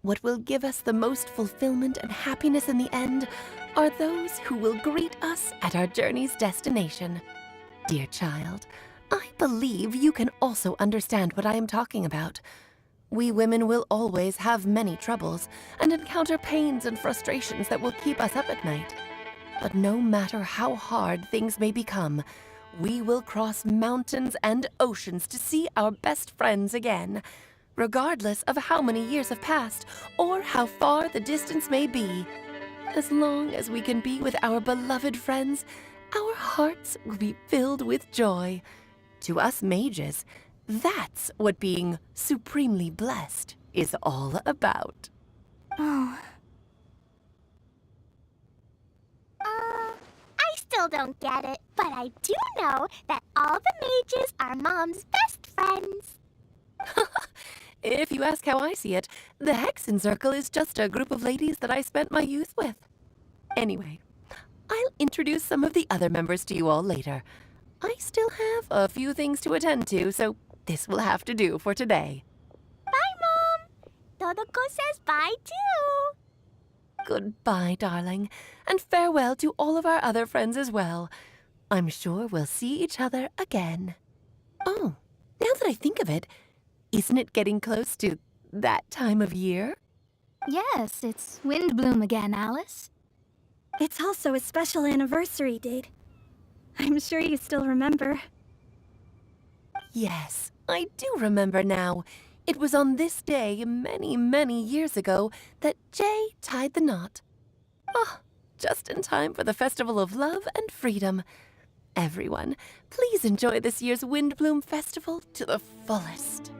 What will give us the most fulfillment and happiness in the end are those who will greet us at our journey's destination. Dear child, I believe you can also understand what I am talking about. We women will always have many troubles and encounter pains and frustrations that will keep us up at night. But no matter how hard things may become, we will cross mountains and oceans to see our best friends again, regardless of how many years have passed or how far the distance may be. As long as we can be with our beloved friends, our hearts will be filled with joy. To us mages, that's what being supremely blessed is all about. Oh. I still don't get it, but I do know that all the mages are Mom's best friends. If you ask how I see it, the Hexen Circle is just a group of ladies that I spent my youth with. Anyway, I'll introduce some of the other members to you all later. I still have a few things to attend to, so this will have to do for today. Bye, Mom. Todoko says bye, too. Goodbye, darling, and farewell to all of our other friends as well. I'm sure we'll see each other again. Oh, now that I think of it, isn't it getting close to that time of year? Yes, it's wind bloom again, Alice. It's also a special anniversary date. I'm sure you still remember. Yes, I do remember now. It was on this day many, many years ago that Jay tied the knot. Ah, just in time for the Festival of Love and Freedom. Everyone, please enjoy this year's Windbloom Festival to the fullest.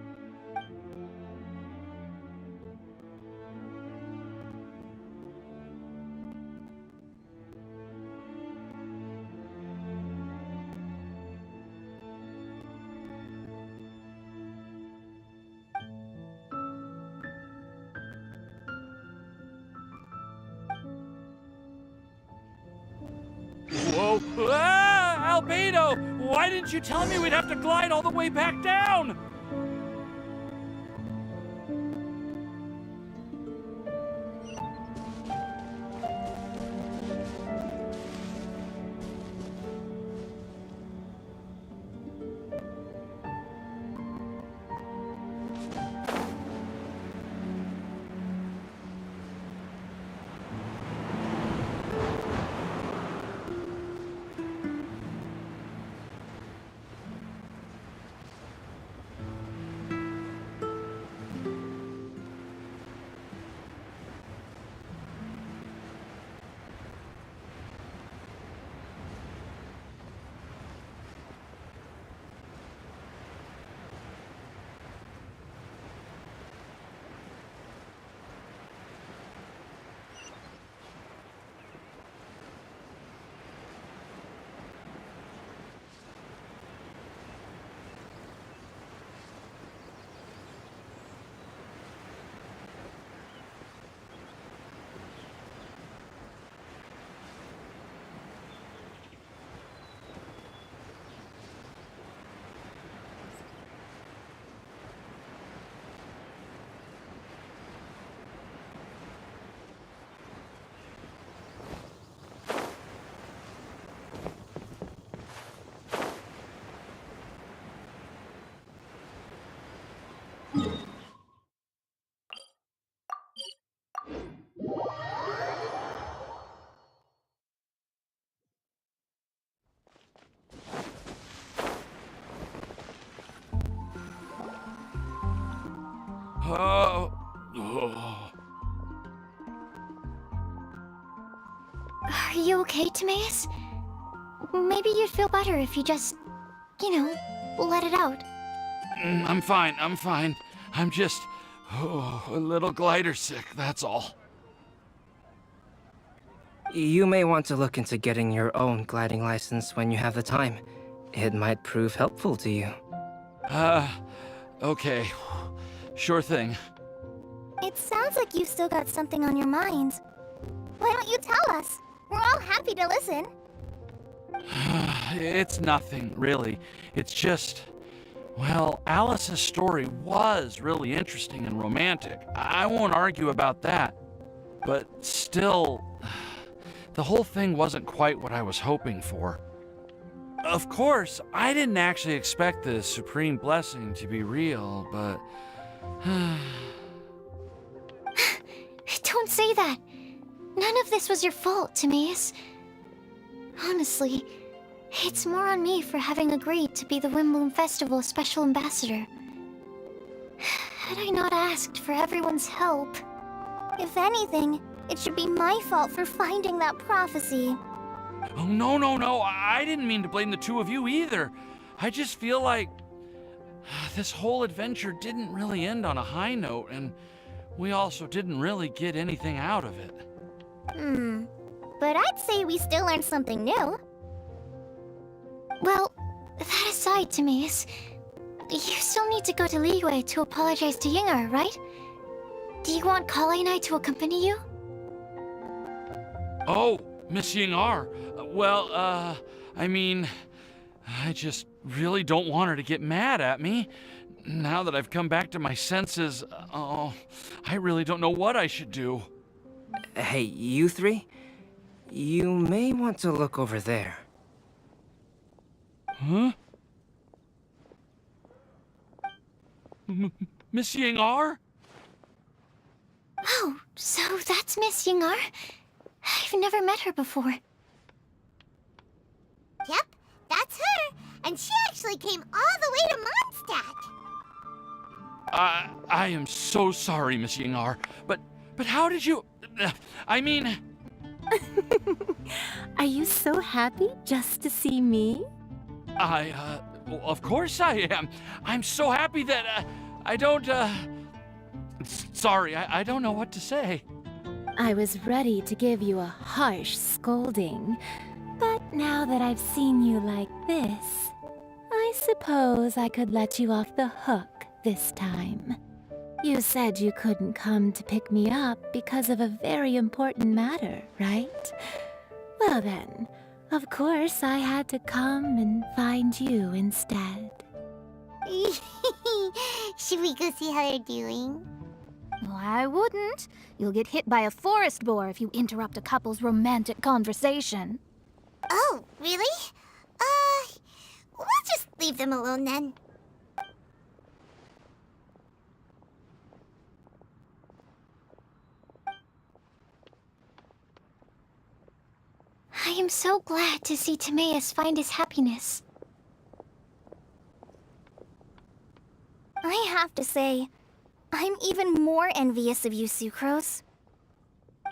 Whoa! Ah! Albedo! Why didn't you tell me we'd have to glide all the way back down? Oh. Are you okay, Timaeus? Maybe you'd feel better if you just, let it out. I'm fine, I'm fine. I'm just a little glider sick, that's all. You may want to look into getting your own gliding license when you have the time. It might prove helpful to you. Okay. Sure thing. It sounds like you've still got something on your mind. Why don't you tell us? We're all happy to listen. It's nothing, really. It's just... Well, Alice's story was really interesting and romantic. I won't argue about that. But still, the whole thing wasn't quite what I was hoping for. Of course, I didn't actually expect the supreme blessing to be real, but... Don't say that. None of this was your fault, Timaeus. Honestly, it's more on me for having agreed to be the Windbloom Festival special ambassador. Had I not asked for everyone's help... If anything, it should be my fault for finding that prophecy. Oh, no. I didn't mean to blame the two of you either. I just feel like this whole adventure didn't really end on a high note, and we also didn't really get anything out of it. But I'd say we still learned something new. Well, that aside, Timaeus, you still need to go to Liyue to apologize to Yingar, right? Do you want Kale and I to accompany you? Oh, Miss Yingar. Well, I mean, I just really don't want her to get mad at me. Now that I've come back to my senses, I really don't know what I should do. Hey, you three? You may want to look over there. Huh? Miss Yingar? Oh, so that's Miss Yingar? I've never met her before. Yep, that's her. And she actually came all the way to Mondstadt. I am so sorry, Miss Yingar, but how did you... I mean... Are you so happy just to see me? Well, of course I am. I'm so happy that, I don't, Sorry, I don't know what to say. I was ready to give you a harsh scolding, but now that I've seen you like this, I suppose I could let you off the hook this time. You said you couldn't come to pick me up because of a very important matter, right? Well then, of course I had to come and find you instead. Should we go see how they're doing? Well, I wouldn't. You'll get hit by a forest boar if you interrupt a couple's romantic conversation. Oh, really? We'll just leave them alone then. I am so glad to see Timaeus find his happiness. I have to say, I'm even more envious of you, Sucrose.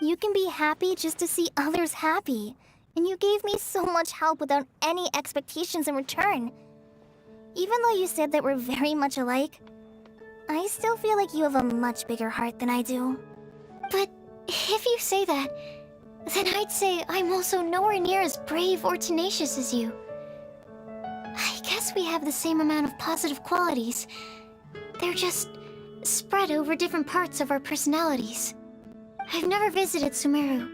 You can be happy just to see others happy, and you gave me so much help without any expectations in return. Even though you said that we're very much alike, I still feel like you have a much bigger heart than I do. But if you say that, then I'd say I'm also nowhere near as brave or tenacious as you. I guess we have the same amount of positive qualities. They're just spread over different parts of our personalities. I've never visited Sumeru,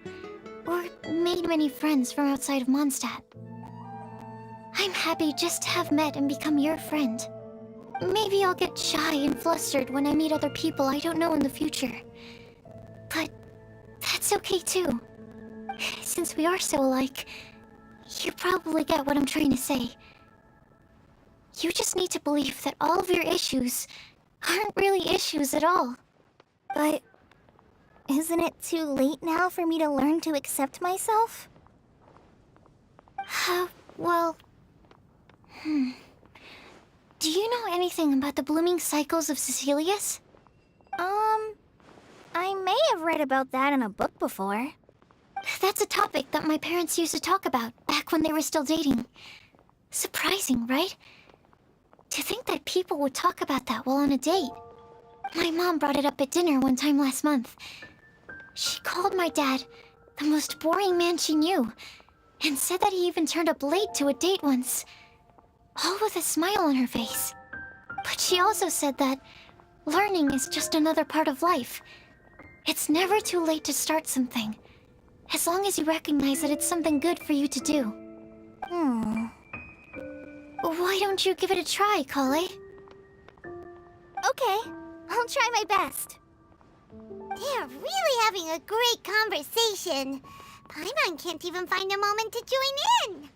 or made many friends from outside of Mondstadt. I'm happy just to have met and become your friend. Maybe I'll get shy and flustered when I meet other people I don't know in the future. But that's okay too. Since we are so alike, you probably get what I'm trying to say. You just need to believe that all of your issues aren't really issues at all. But isn't it too late now for me to learn to accept myself? Well... Do you know anything about the blooming cycles of Cecilius? I may have read about that in a book before. That's a topic that my parents used to talk about back when they were still dating. Surprising, right? To think that people would talk about that while on a date. My mom brought it up at dinner one time last month. She called my dad the most boring man she knew, and said that he even turned up late to a date once, all with a smile on her face. But she also said that learning is just another part of life. It's never too late to start something, as long as you recognize that it's something good for you to do. Why don't you give it a try, Kale? Okay, I'll try my best. They're really having a great conversation. Paimon can't even find a moment to join in.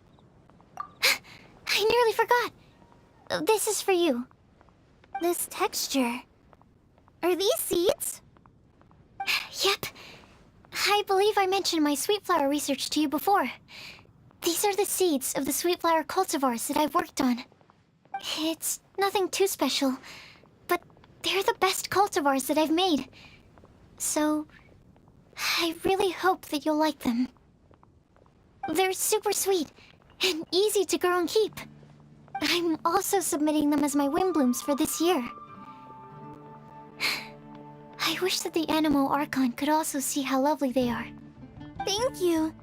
I nearly forgot. This is for you. This texture. Are these seeds? Yep. I believe I mentioned my sweet flower research to you before. These are the seeds of the sweet flower cultivars that I've worked on. It's nothing too special, but they're the best cultivars that I've made. So, I really hope that you'll like them. They're super sweet and easy to grow and keep. I'm also submitting them as my wind blooms for this year. I wish that the Animo Archon could also see how lovely they are. Thank you.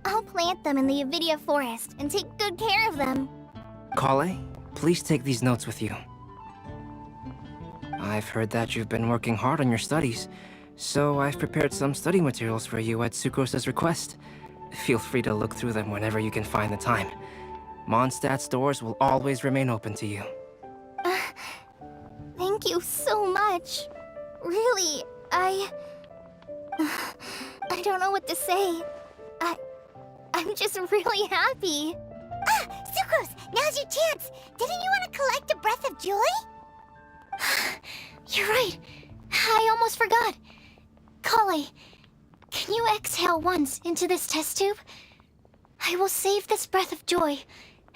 I'll plant them in the Avidia forest and take good care of them. Kale, please take these notes with you. I've heard that you've been working hard on your studies, so I've prepared some study materials for you at Sucrose's request. Feel free to look through them whenever you can find the time. Mondstadt's doors will always remain open to you. Thank you so much. Really, I don't know what to say. I'm just really happy. Ah, Sucrose, now's your chance. Didn't you want to collect a breath of joy? You're right. I almost forgot. Kale, can you exhale once into this test tube? I will save this breath of joy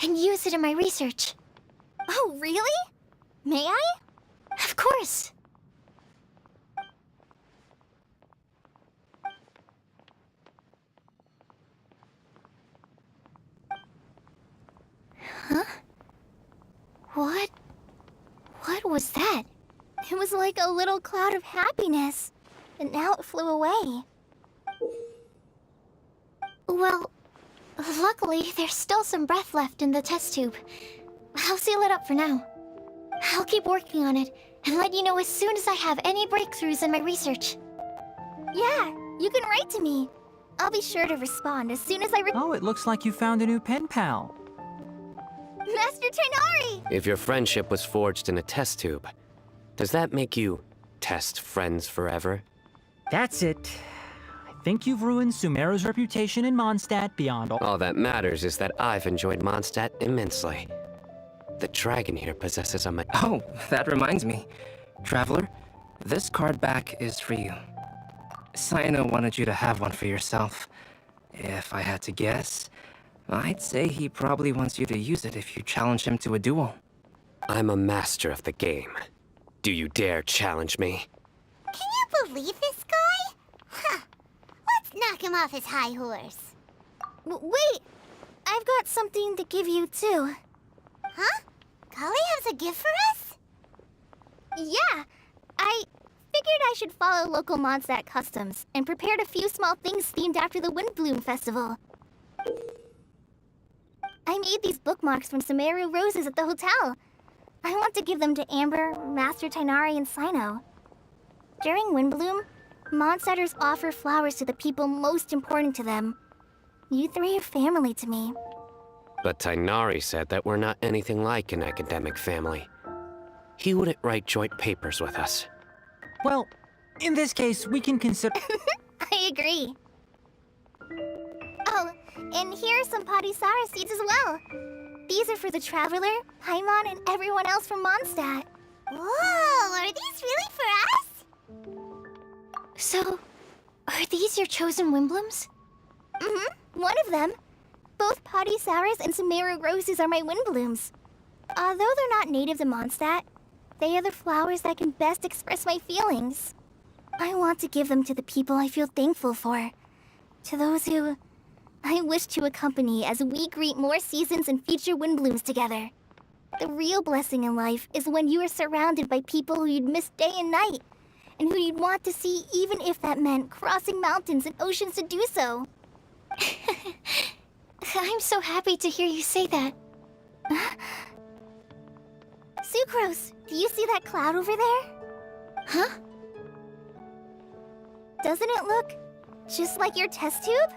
and use it in my research. Oh, really? May I? Of course. Huh? What was that? It was like a little cloud of happiness, and now it flew away. Well, luckily, there's still some breath left in the test tube. I'll seal it up for now. I'll keep working on it and let you know as soon as I have any breakthroughs in my research. Yeah, you can write to me. I'll be sure to respond as soon as I Oh, it looks like you found a new pen pal. Master Tainari! If your friendship was forged in a test tube, does that make you test friends forever? That's it. I think you've ruined Sumeru's reputation in Mondstadt beyond all... All that matters is that I've enjoyed Mondstadt immensely. The dragon here possesses a... Oh, that reminds me. Traveler, this card back is for you. Cyno wanted you to have one for yourself. If I had to guess, I'd say he probably wants you to use it if you challenge him to a duel. I'm a master of the game. Do you dare challenge me? Can you believe this guy? Huh. Let's knock him off his high horse. Wait! I've got something to give you, too. Huh? Kale has a gift for us? Yeah! I figured I should follow local Mondstadt customs and prepared a few small things themed after the Windbloom Festival. I made these bookmarks from Sumeru roses at the hotel. I want to give them to Amber, Master Tainari, and Cyno. During Windbloom, Mondstadters offer flowers to the people most important to them. You three are family to me. But Tainari said that we're not anything like an academic family. He wouldn't write joint papers with us. Well, in this case, we can consider... I agree. Oh, and here are some Padisara seeds as well. These are for the Traveler, Paimon, and everyone else from Mondstadt. Whoa, are these really for us? So, are these your chosen Windblooms? Mm-hmm, one of them. Both Padisauras and Sumeru roses are my Windblooms. Although they're not native to Mondstadt, they are the flowers that can best express my feelings. I want to give them to the people I feel thankful for. To those who I wish to accompany as we greet more seasons and future Windblooms together. The real blessing in life is when you are surrounded by people who you'd miss day and night, and who you'd want to see even if that meant crossing mountains and oceans to do so. I'm so happy to hear you say that. Sucrose, do you see that cloud over there? Huh? Doesn't it look just like your test tube?